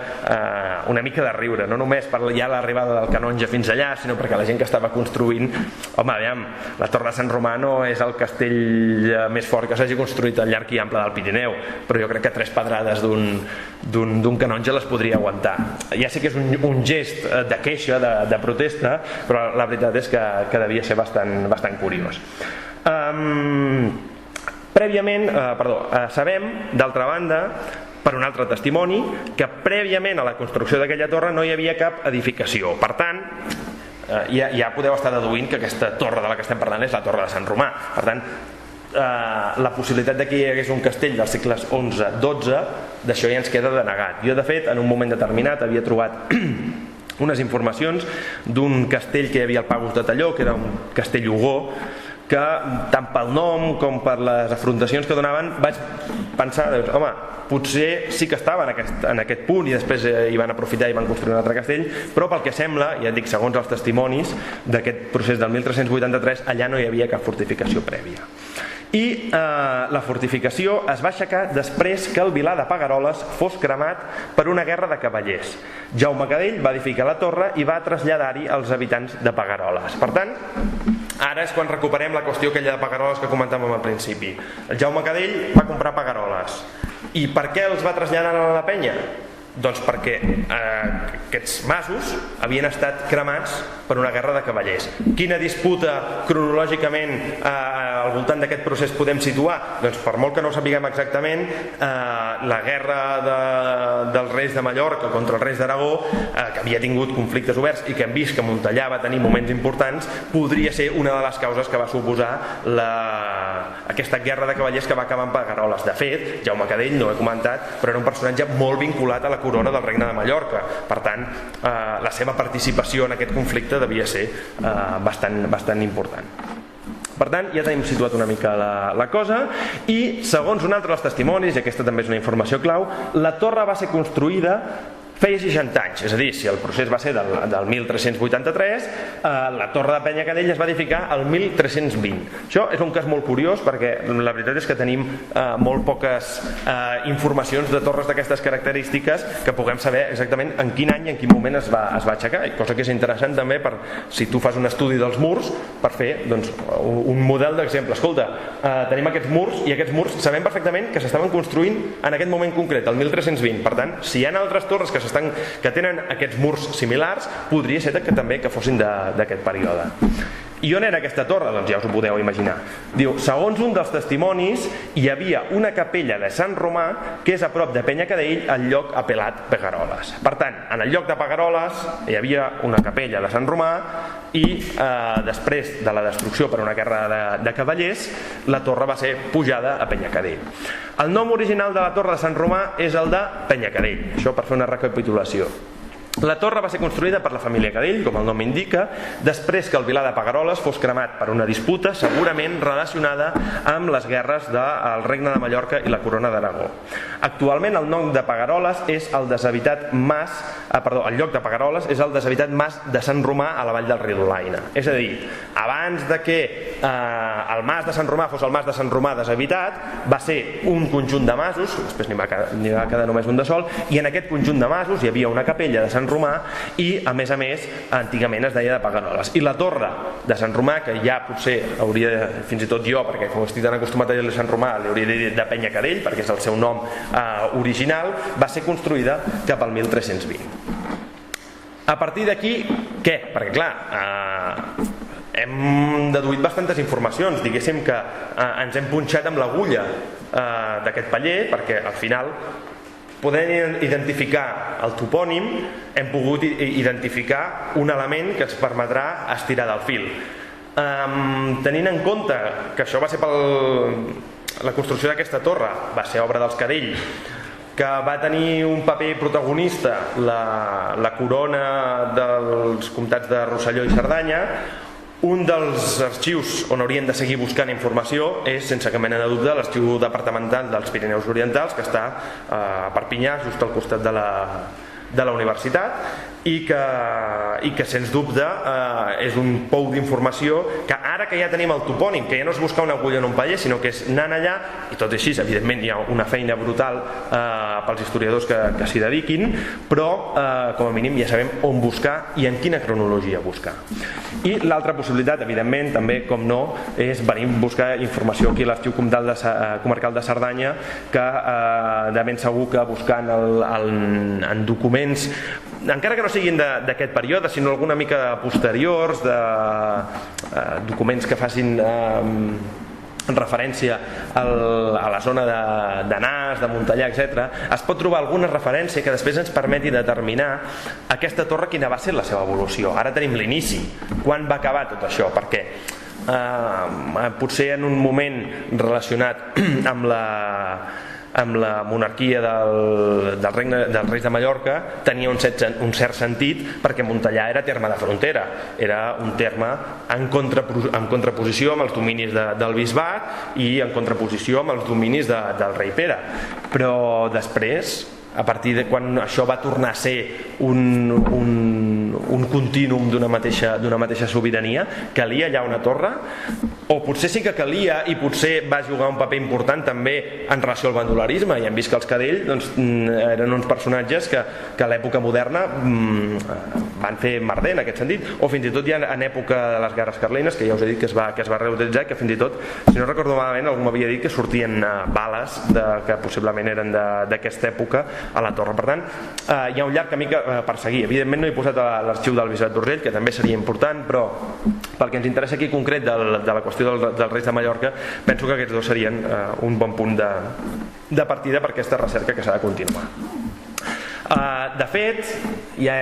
de riure, no només per ja l'arribada del canonge fins allà, sinó perquè la gent que estava construint, home, aviam, la Torre de Sant Romà no és el castell més fort que s'hagi construït al llarg i ample del Pirineu, però jo crec que 3 pedrades d'un canonge les podria aguantar. Ja sé que és un gest de queixa, de protesta, però la veritat és que devia ser bastant curiós. Sabem, d'altra banda, per un altre testimoni, que prèviament a la construcció d'aquella torre no hi havia cap edificació. Per tant, ja podeu estar deduint que aquesta torre de la que estem parlant és la Torre de Sant Romà. Per tant, la possibilitat de que hi hagués un castell dels segles XI-XII, d'això ja ens queda denegat. Jo, de fet, en un moment determinat havia trobat unes informacions d'un castell que hi havia al Pagus de Talló, que era un castell Ugó, que tant pel nom com per les afrontacions que donaven vaig pensar, home, potser sí que estava en aquest punt i després hi van aprofitar i van construir un altre castell, però pel que sembla, ja et dic, segons els testimonis d'aquest procés del 1383, allà no hi havia cap fortificació prèvia. I la fortificació es va aixecar després que el Vilar de Pagueroles fos cremat per una guerra de cavallers. Jaume Cadell va edificar la torre i va traslladar-hi els habitants de Pagueroles. Per tant, ara és quan recuperem la qüestió aquella de Pagueroles que comentàvem al principi. El Jaume Cadell va comprar Pagueroles. I per què els va traslladar a la penya? Doncs perquè aquests masos havien estat cremats per una guerra de cavallers. Quina disputa cronològicament al voltant d'aquest procés podem situar? Doncs per molt que no ho sapiguem exactament, la guerra dels reis de Mallorca contra els reis d'Aragó, que havia tingut conflictes oberts i que hem vist que Montellà va tenir moments importants, podria ser una de les causes que va suposar aquesta guerra de cavallers que va acabar amb Pagueroles. De fet, Jaume Cadell, no ho he comentat, però era un personatge molt vinculat a la corona del Regne de Mallorca. Per tant, la seva participació en aquest conflicte devia ser bastant important. Per tant, ja tenim situat una mica la cosa i, segons un altre dels testimonis, i aquesta també és una informació clau, la torre va ser construïda feia 60 anys, és a dir, si el procés va ser del 1383, la torre de Penyacadell es va edificar el 1320. Això és un cas molt curiós perquè la veritat és que tenim molt poques informacions de torres d'aquestes característiques que puguem saber exactament en quin any i en quin moment es va aixecar, cosa que és interessant també per si tu fas un estudi dels murs per fer un model d'exemple. Escolta, tenim aquests murs i aquests murs sabem perfectament que s'estaven construint en aquest moment concret, el 1320. Per tant, si hi ha altres torres que tenen aquests murs similars, podria ser que també que fossin d'aquest període. I on era aquesta torre? Doncs ja us ho podeu imaginar. Diu, segons un dels testimonis, hi havia una capella de Sant Romà que és a prop de Penyacadell, al lloc apelat Pegueroles. Per tant, en el lloc de Pegueroles hi havia una capella de Sant Romà i després de la destrucció per una guerra de cavallers, la torre va ser pujada a Penyacadell. El nom original de la torre de Sant Romà és el de Penyacadell, això per fer una recapitulació. La torre va ser construïda per la família Cadell, com el nom indica, després que el Vilar de Pegueroles fos cremat per una disputa segurament relacionada amb les guerres del Regne de Mallorca i la Corona d'Aragó. Actualment el nom de Pegueroles és el deshabitat mas, el lloc de Pegueroles és el deshabitat mas de Sant Romà a la vall del riu Laina. És a dir, abans de que el mas de Sant Romà fos el mas de Sant Romà deshabitat, va ser un conjunt de masos, després n'hi va quedar només un de sol, i en aquest conjunt de masos hi havia una capella de Sant Romà i, a més, antigament es deia de Pegueroles. I la torre de Sant Romà, que ja potser hauria, fins i tot jo, perquè com estic tan acostumat a dir-li Sant Romà, li hauria de dir de Penyacadell, perquè és el seu nom original, va ser construïda cap al 1320. A partir d'aquí, què? Perquè, clar, hem deduït bastantes informacions, diguéssim que ens hem punxat amb l'agulla d'aquest paller, perquè al final podent identificar el topònim hem pogut identificar un element que ens permetrà estirar del fil. Tenint en compte que això va ser la construcció d'aquesta torre, va ser obra dels Cadell, que va tenir un paper protagonista la corona dels comtats de Rosselló i Cerdanya, un dels arxius on hauríem de seguir buscant informació és, sense cap mena de dubte, l'arxiu departamental dels Pirineus Orientals, que està a Perpinyà, just al costat de la universitat, i que sens dubte és un pou d'informació que ara que ja tenim el topònim, que ja no és buscar una agulla en un paller, sinó que és anant allà, i tot així, evidentment hi ha una feina brutal pels historiadors que s'hi dediquin, però com a mínim ja sabem on buscar i en quina cronologia buscar. I l'altra possibilitat, evidentment, també, com no, és venir a buscar informació aquí a l'Arxiu Comarcal de Cerdanya, que de ben segur que buscant en documents, encara que no siguin d'aquest període, sinó alguna mica posteriors, de documents que facin en referència a la zona de Nas, de Montellà, etc., es pot trobar alguna referència que després ens permeti determinar aquesta torre quina va ser la seva evolució. Ara tenim l'inici, quan va acabar tot això, perquè potser en un moment relacionat amb la monarquia dels Reis de Mallorca tenia un cert sentit, perquè Montellà era terme de frontera, era un terme en contraposició amb els dominis del bisbat i en contraposició amb els dominis del rei Pere. Però després, a partir de quan això va tornar a ser un contínuum d'una mateixa sobirania, calia allà una torre? O potser sí que calia i potser va jugar un paper important també en relació al bandolerisme, i hem vist que els Cadell eren uns personatges que a l'època moderna van fer merder en aquest sentit, o fins i tot ja en època de les guerres carlines, que ja us he dit que es va reutilitzar, que fins i tot, si no recordo malament, algú m'havia dit que sortien bales que possiblement eren d'aquesta època a la torre. Per tant, hi ha un llarg camí per seguir. Evidentment no he posat l'arxiu del Bisbat d'Urgell, que també seria important, però pel que ens interessa aquí concret de la qüestió dels Reis de Mallorca, penso que aquests dos serien un bon punt de partida per aquesta recerca que s'ha de continuar. De fet, ja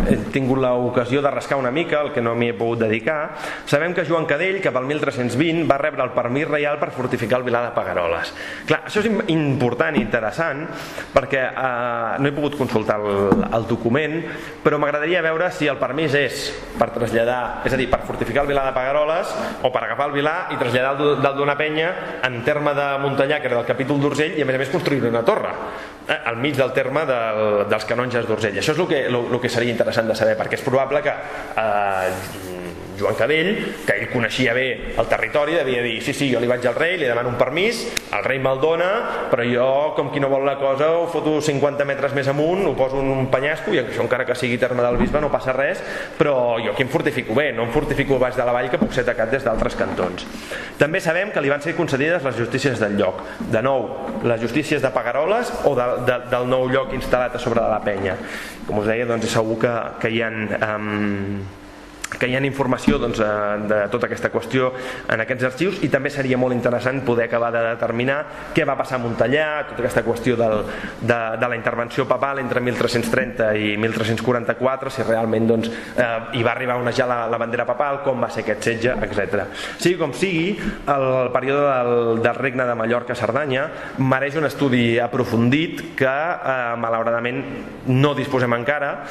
he tingut l'ocasió de rascar una mica el que no m'hi he pogut dedicar. Sabem que Joan Cadell, cap al 1320, va rebre el permís reial per fortificar el Vilar de Pegueroles. Clar, això és important i interessant, perquè no he pogut consultar el document, però m'agradaria veure si el permís és per traslladar, és a dir, per fortificar el Vilar de Pegueroles, o per agafar el Vilar i traslladar el d'una penya en terme de Montellà, que era del capítol d'Urgell, i a més construir una torre. al mig del terme dels canonges d'Urgell. Això és el que seria interessant de saber, perquè és probable que Joan Cadell, que ell coneixia bé el territori, devia dir, sí, jo li vaig al rei, li demano un permís, el rei me'l dona, però jo, com qui no vol la cosa, ho foto 50 metres més amunt, ho poso en un penyasco, i això encara que sigui terme del bisbe no passa res, però jo aquí em fortifico bé, no em fortifico baix de la vall que puc ser atacat des d'altres cantons. També sabem que li van ser concedides les justícies del lloc. De nou, les justícies de Pagaroles o del nou lloc instal·lat a sobre de la penya. Com us deia, és segur que hi ha informació de tota aquesta qüestió en aquests arxius, i també seria molt interessant poder acabar de determinar què va passar a Montellà, tota aquesta qüestió de la intervenció papal entre 1330 i 1344, si realment hi va arribar a onejar la bandera papal, com va ser aquest setge, etc. Sigui com sigui, el període del regne de Mallorca-Cerdanya mereix un estudi aprofundit que malauradament no disposem encara,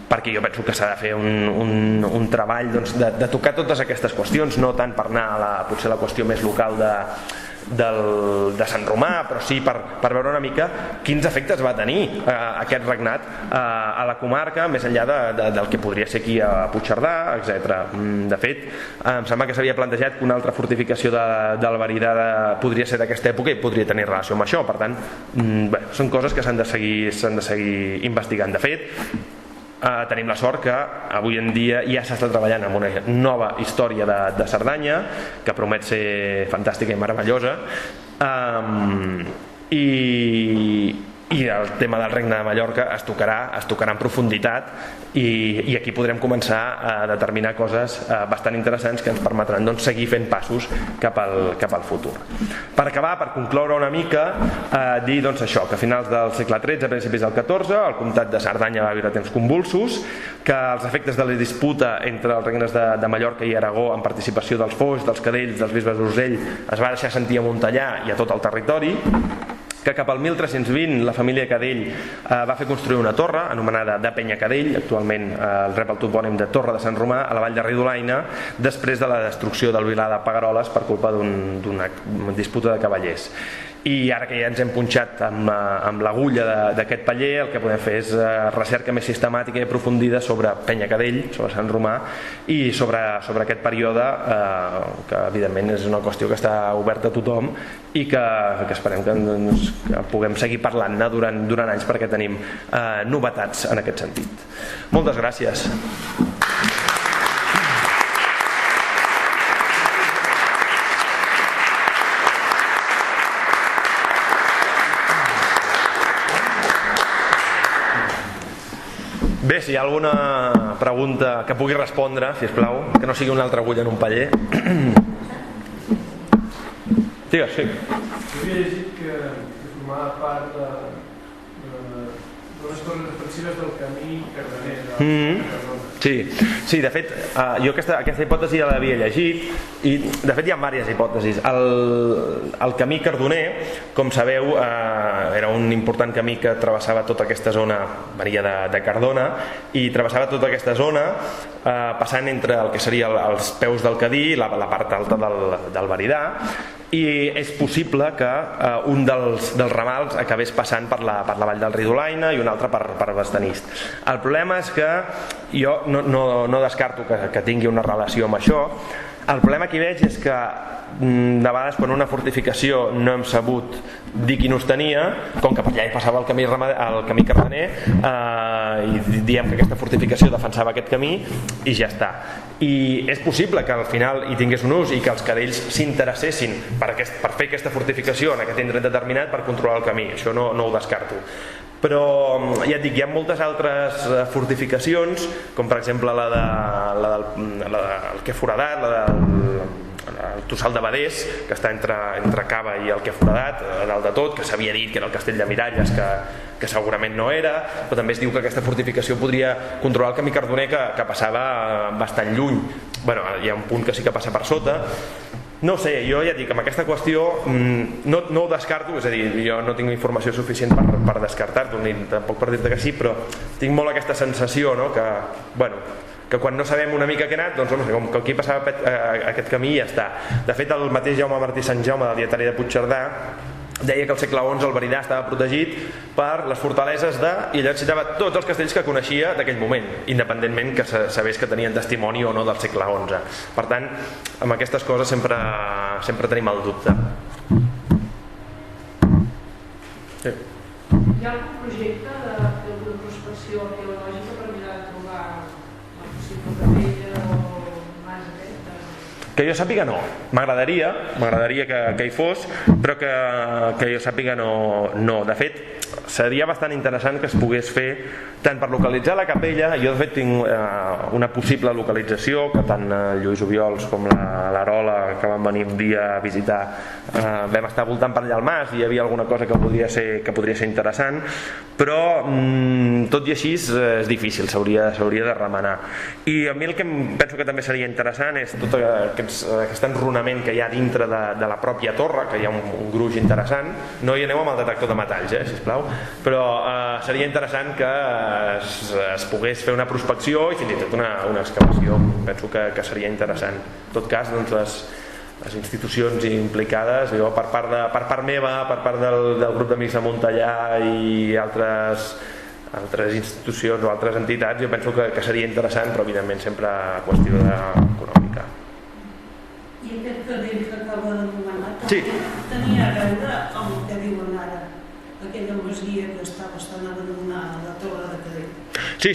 perquè jo penso que s'ha de fer un treball de tocar totes aquestes qüestions, no tant per anar a potser la qüestió més local de Sant Romà, però sí per veure una mica quins efectes va tenir aquest regnat a la comarca, més enllà del que podria ser aquí a Puigcerdà, etc. De fet, em sembla que s'havia plantejat que una altra fortificació del Veridà podria ser d'aquesta època i podria tenir relació amb això. Per tant, són coses que s'han de seguir investigant. De fet, tenim la sort que avui en dia ja s'està treballant en una nova història de Cerdanya que promet ser fantàstica i meravellosa, i el tema del Regne de Mallorca es tocarà en profunditat, i aquí podrem començar a determinar coses bastant interessants que ens permetran seguir fent passos cap al futur. Per acabar, per concloure una mica, dir això, que a finals del segle XIII, a principis del XIV, el comtat de Cerdanya va viure temps convulsos, que els efectes de la disputa entre els regnes de Mallorca i Aragó, amb participació dels Foix, dels Cadells, dels bisbes d'Urgell, es va deixar sentir a Montellà i a tot el territori, que cap al 1320 la família Cadell va fer construir una torre anomenada de Penya Cadell, actualment rep el topònim de Torre de Sant Romà, a la vall de Ridolaina, després de la destrucció del Vilar de Pagaroles per culpa d'una disputa de cavallers. I ara que ja ens hem punxat amb l'agulla d'aquest paller, el que podem fer és recerca més sistemàtica i aprofundida sobre Penya Cadell, sobre Sant Romà, i sobre aquest període, que evidentment és una qüestió que està oberta a tothom i que esperem que puguem seguir parlant-ne durant anys, perquè tenim novetats en aquest sentit. Moltes gràcies. Bé, si hi ha alguna pregunta que pugui respondre, sisplau, que no sigui una altra agulla en un paller. Digues, sí. Jo havia llegit que formava part d'unes torres defensives del camí cardener de Cardona. Sí, de fet, jo aquesta hipòtesi ja l'havia llegit, i de fet hi ha diverses hipòtesis. El camí cardoner, com sabeu, era un important camí que travessava tota aquesta zona, venia de Cardona, i travessava tota aquesta zona passant entre el que seria els peus del Cadí i la part alta del Veridà, i és possible que un dels ramals acabés passant per la vall del Ridolaina i un altre per Bastanist. El problema és que jo no descarto que tingui una relació amb això. El problema que hi veig és que de vegades quan una fortificació no hem sabut dir quin ús tenia, com que per allà hi passava el camí cardener, i diem que aquesta fortificació defensava aquest camí i ja està. I és possible que al final hi tingués un ús i que els cadells s'interessessin per fer aquesta fortificació en aquest indret determinat per controlar el camí. Això no ho descarto. Però ja et dic, hi ha moltes altres fortificacions, com per exemple la del Que Foradat, la del Tossal de Badés, que està entre Cava i el Que Foradat, dalt de tot, que s'havia dit que era el castell de Miralles, que segurament no era, però també es diu que aquesta fortificació podria controlar el camí cardoner, que passava bastant lluny. Bueno, hi ha un punt que sí que passa per sota. No sé, jo ja dic, amb aquesta qüestió no ho descarto, és a dir, jo no tinc informació suficient per descartar-ho, ni tampoc per dir-te que sí, però tinc molt aquesta sensació, no? Que quan no sabem una mica què ha anat, doncs com que aquí passava aquest camí i ja està. De fet, el mateix Jaume Martí Sant Jaume, del dietari de Puigcerdà, deia que al segle XI el Veridà estava protegit per les fortaleses i llavors citava tots els castells que coneixia d'aquell moment, independentment que sabés que tenien testimoni o no del segle XI. Per tant, amb aquestes coses sempre tenim el dubte. Sí. Hi ha algun projecte de prospecció arqueològica per mirar de trobar la possible capella o mas aquesta? Que jo sàpiga no, m'agradaria que hi fos, però que jo sàpiga no. De fet, seria bastant interessant que es pogués fer tant per localitzar la capella. Jo de fet tinc una possible localització que tant Lluís Obiols com l'Arola, que van venir un dia a visitar, vam estar voltant per allà al mas i hi havia alguna cosa que podria ser interessant, però tot i així és difícil, s'hauria de remenar. I a mi el que penso que també seria interessant és tot aquest enrunament que hi ha dintre de la pròpia torre, que hi ha un gruix interessant. No hi aneu amb el detector de metalls, sisplau, però seria interessant que es pogués fer una prospecció i fins i tot una excavació. Penso que seria interessant. En tot cas, doncs, les institucions implicades, per part meva, per part del grup d'Amics de Montellà i altres institucions o altres entitats, jo penso que seria interessant, però evidentment sempre qüestió econòmica. I aquest cadell que acaba d'anomenar tenia a veure amb el que diuen ara, aquella masia que està bastant abandonada, la Torre de Cadell? Sí,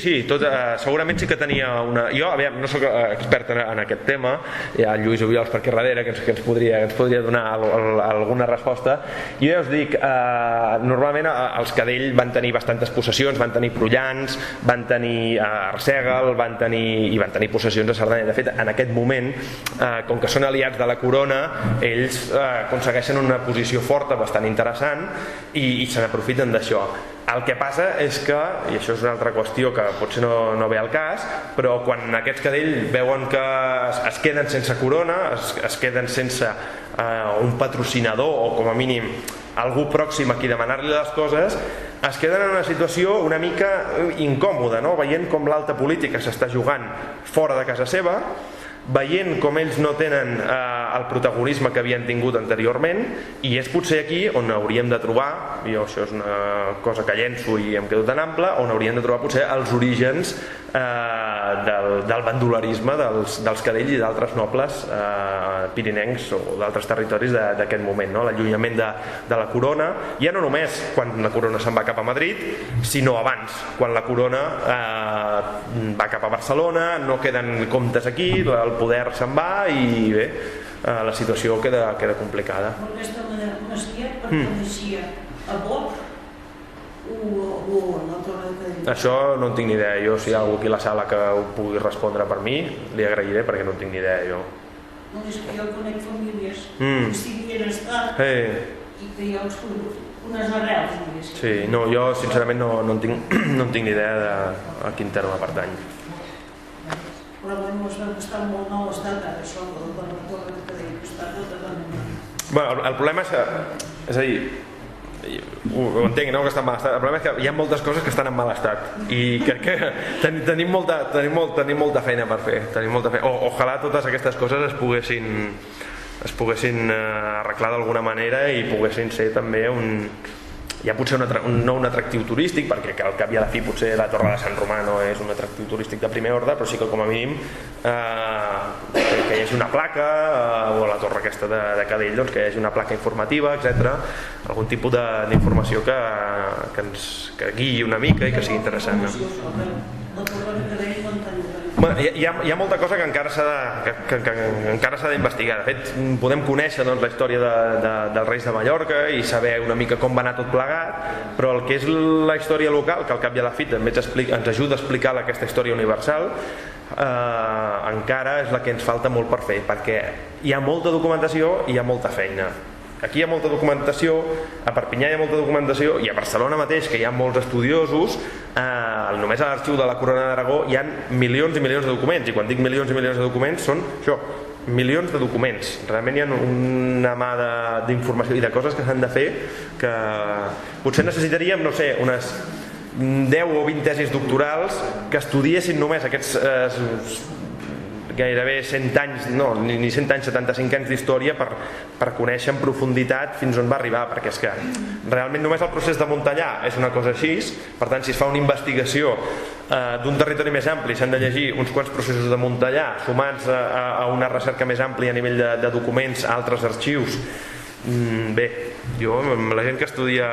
segurament sí que tenia una... Jo, no soc expert en aquest tema, hi ha Lluís Obiols per aquí darrere que ens podria donar alguna resposta. Jo ja us dic, normalment els Cadell van tenir bastantes possessions, van tenir Prullans, van tenir Arsèguel, van tenir possessions a Cerdanya. De fet, en aquest moment, com que són aliats de la corona, ells aconsegueixen una posició forta, bastant interessant, i se n'aprofiten d'això. El que passa és que, i això és una altra qüestió que potser no ve al cas, però quan aquests Cadell veuen que es queden sense corona, es queden sense un patrocinador o com a mínim algú pròxim a qui demanar-li les coses, es queden en una situació una mica incòmoda, veient com l'alta política s'està jugant fora de casa seva, veient com ells no tenen el protagonisme que havien tingut anteriorment, i és potser aquí on hauríem de trobar, i això és una cosa que llenço i em quedo tan ample, on hauríem de trobar potser els orígens del bandolerisme dels Cadell i d'altres nobles pirinencs o d'altres territoris d'aquest moment, l'allunyament de la corona, ja no només quan la corona se'n va cap a Madrid, sinó abans, quan la corona va cap a Barcelona, no queden comptes aquí, el poder se'n va i bé, la situació queda complicada. Aquesta masia perteneixia a Boc o a la Torre de Cadell? Això no en tinc ni idea. Jo, si hi ha algú aquí a la sala que ho pugui respondre per mi, li agrairé, perquè no en tinc ni idea jo. No, és que jo conec famílies que sí que hi han estat i que hi ha unes arrels, diguéssim. Sí, no, jo sincerament no en tinc ni idea de a quin terme pertany. Però bueno, es veu que està en molt mal estat ara, això, de la Torre de Cadell, que està tot abandonat. Bueno, el problema és a dir, ho entenc, que està en mal estat. El problema és que hi ha moltes coses que estan en mal estat i crec que tenim molta feina per fer. Ojalà totes aquestes coses es poguessin arreglar d'alguna manera i poguessin ser també ja potser no un atractiu turístic, perquè al cap i a la fi potser la Torre de Sant Romà no és un atractiu turístic de primer ordre, però sí que com a mínim que hi hagi una placa, o la torre aquesta de Cadell, doncs, que hi hagi una placa informativa, etc. Algun tipus d'informació que guiï una mica i que sigui interessant. La Torre de Cadell no en teniu. Hi ha molta cosa que encara s'ha d'investigar. De fet, podem conèixer la història dels Reis de Mallorca i saber una mica com va anar tot plegat, però el que és la història local, que al cap i a la fi també ens ajuda a explicar aquesta història universal, encara és la que ens falta molt per fer, perquè hi ha molta documentació i hi ha molta feina. Aquí hi ha molta documentació, a Perpinyà hi ha molta documentació, i a Barcelona mateix, que hi ha molts estudiosos, només a l'arxiu de la Corona d'Aragó hi ha milions i milions de documents, i quan dic milions i milions de documents són això, milions de documents. Realment hi ha una mà d'informació i de coses que s'han de fer que potser necessitaríem, no sé, unes 10 o 20 tesis doctorals que estudiessin només aquests gairebé 100 anys, no, ni 100 anys, 75 anys d'història per conèixer en profunditat fins on va arribar, perquè és que realment només el procés de muntallar és una cosa així. Per tant, si es fa una investigació d'un territori més ampli, s'han de llegir uns quants processos de muntallar sumats a una recerca més àmplia a nivell de documents, altres arxius. Bé, jo, la gent que estudia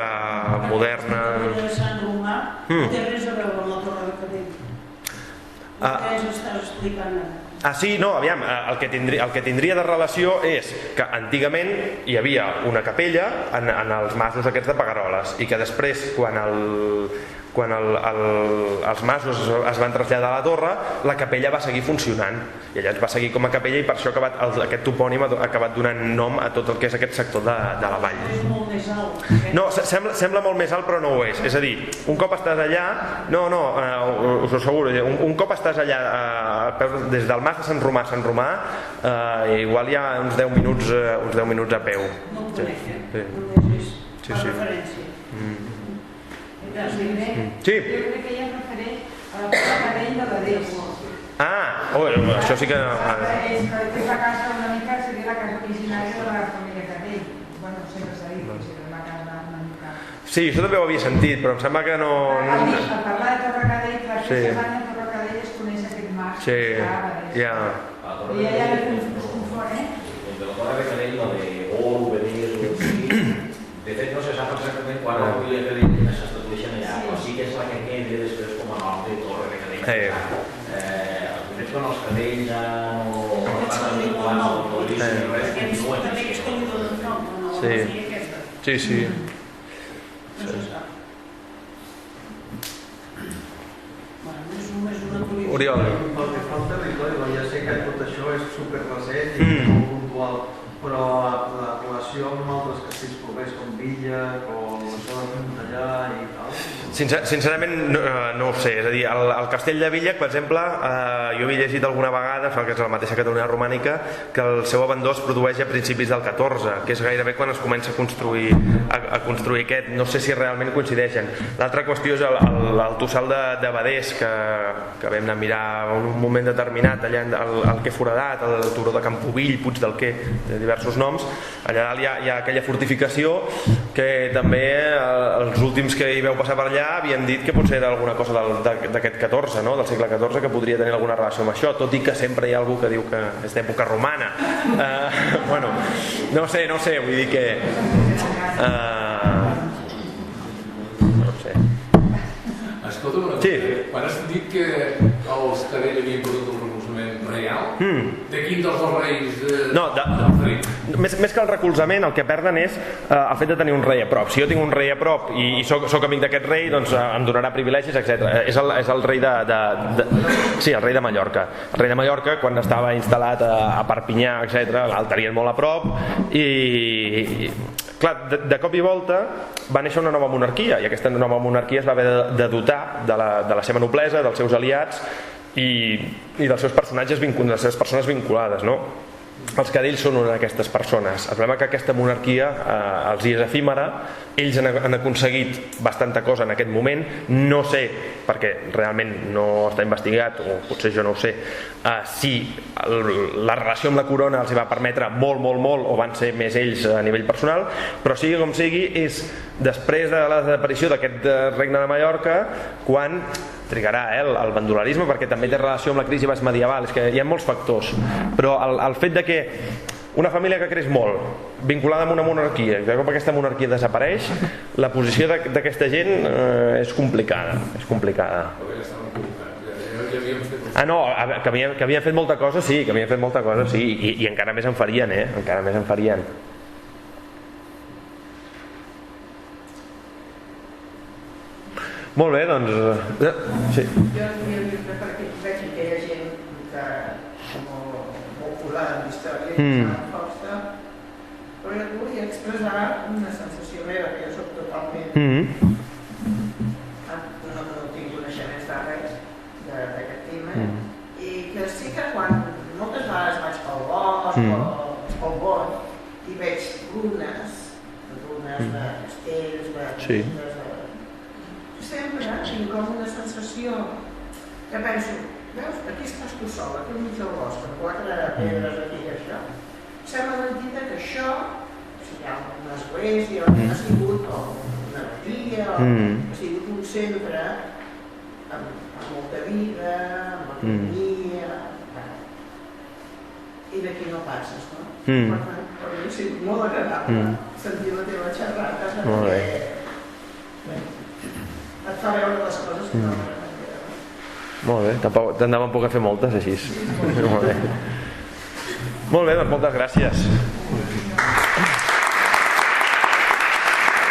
moderna... La de Sant Romà té res a veure amb la Torre de Cabell. Què estàs explicant ara? Sí, no, aviam, el que tindria de relació és que antigament hi havia una capella en els masos aquests de Pagaroles i que després, quan els masos es van traslladar a la torre, la capella va seguir funcionant i allà va seguir com a capella i per això aquest topònim ha acabat donant nom a tot el que és aquest sector de la vall. És molt més alt. No, sembla molt més alt però no ho és. És a dir, un cop estàs allà, us ho asseguro, un cop estàs allà des del mas de Sant Romà, igual hi ha uns 10 minuts a peu. No ho conec, només és per referència. Sí. Jo crec que ja es refereix a la Cadell de Badés. Això sí que... És la casa una mica, seria la casa originària de la família Cadell. Bueno, sempre s'ha dit que seria una casa una mica... Sí, això també ho havia sentit, però em sembla que no... Al parlar de Torre Cadell, clar, que s'abans de Torre Cadell es coneix aquest mas. Sí, ja. I allà es confon, De la Torre de Cadell, la de Bol, Benés... De fet, no se sap exactament quan la família Cadell s'estableixen allà, però sí que és la que queda després com a nom de Torre de Cadell. De fet, quan els cadells no van vinculats al turisme i res, continuen. També és com un nom, no? Sí. No se sap. Bueno, és només una curiositat. Oriol. Pel que fa al territori, ja sé que tot això és superrecent i molt puntual, però la relació amb altres castells propers com Villa, com la zona de Montellà i tal... Sincerament no ho sé, és a dir, el castell de Villa, per exemple, jo havia llegit alguna vegada, que és la mateixa Catalunya romànica, que el seu abandó es produeix a principis del 14, que és gairebé quan es comença a construir aquest, no sé si realment coincideixen. L'altra qüestió és el tossal de Badés, que vam anar a mirar en un moment determinat, allà al Quai Foradat, el turó de Campovill, Puig del Quai, de diversos noms. Allà dalt hi ha aquella fortificació que també els últims que hi veu passar per allà havien dit que potser era alguna cosa d'aquest 14, no? Del segle XIV, que podria tenir alguna relació amb això, tot i que sempre hi ha algú que diu que és d'època romana. Bueno, no sé, vull dir que... No sé. Escolta una cosa, quan has dit que els Cadell havien perdut el recolzament reial, de quin dels dos reis... No, més que el recolzament, el que perden és el fet de tenir un rei a prop. Si jo tinc un rei a prop i soc amic d'aquest rei, doncs em donarà privilegis, etc. És el rei Sí, el rei de Mallorca. El rei de Mallorca, quan estava instal·lat a Perpinyà, etc., el tenien molt a prop i... Clar, de cop i volta va néixer una nova monarquia i aquesta nova monarquia es va haver de dotar de la seva noblesa, dels seus aliats i dels seus personatges, de les seves persones vinculades, no? Els Cadells són una d'aquestes persones. El problema és que aquesta monarquia els és efímera, ells han aconseguit bastanta cosa en aquest moment, no sé, perquè realment no està investigat, o potser jo no ho sé, si la relació amb la corona els va permetre molt, o van ser més ells a nivell personal, però sigui com sigui, és després de la desaparició d'aquest regne de Mallorca, quan trigarà el bandolerisme, perquè també té relació amb la crisi medieval, és que hi ha molts factors, però el fet de que una família que creix molt, vinculada amb una monarquia, i de cop aquesta monarquia desapareix, la posició d'aquesta gent és complicada. No, que havien fet molta cosa, sí, i encara més en farien, encara més en farien. Molt bé, doncs... Sí. Jo volia dir que perquè veig que hi ha gent que molt popular en història i força, però jo volia expressar una sensació meva, que jo soc totalment... no tinc coneixements de res d'aquest tema, i que sí que quan moltes vegades vaig pel bosc o pel bosc i veig runes de castells, de sempre tinc com una sensació que penso, veus, aquí estàs tu sol, aquí al mig del bosc, amb 4 pedres aquí i això. Sembla mentida que això, si hi ha una església, ha sigut una badia, ha sigut un centre amb molta vida, amb economia, i d'aquí no passes, no? Per tant, per mi ha sigut molt agradable sentir la teva xerrada, perquè et fa veure les coses que no m'agrada. Molt bé, te'n daven poc a fer moltes així. Molt bé, doncs moltes gràcies.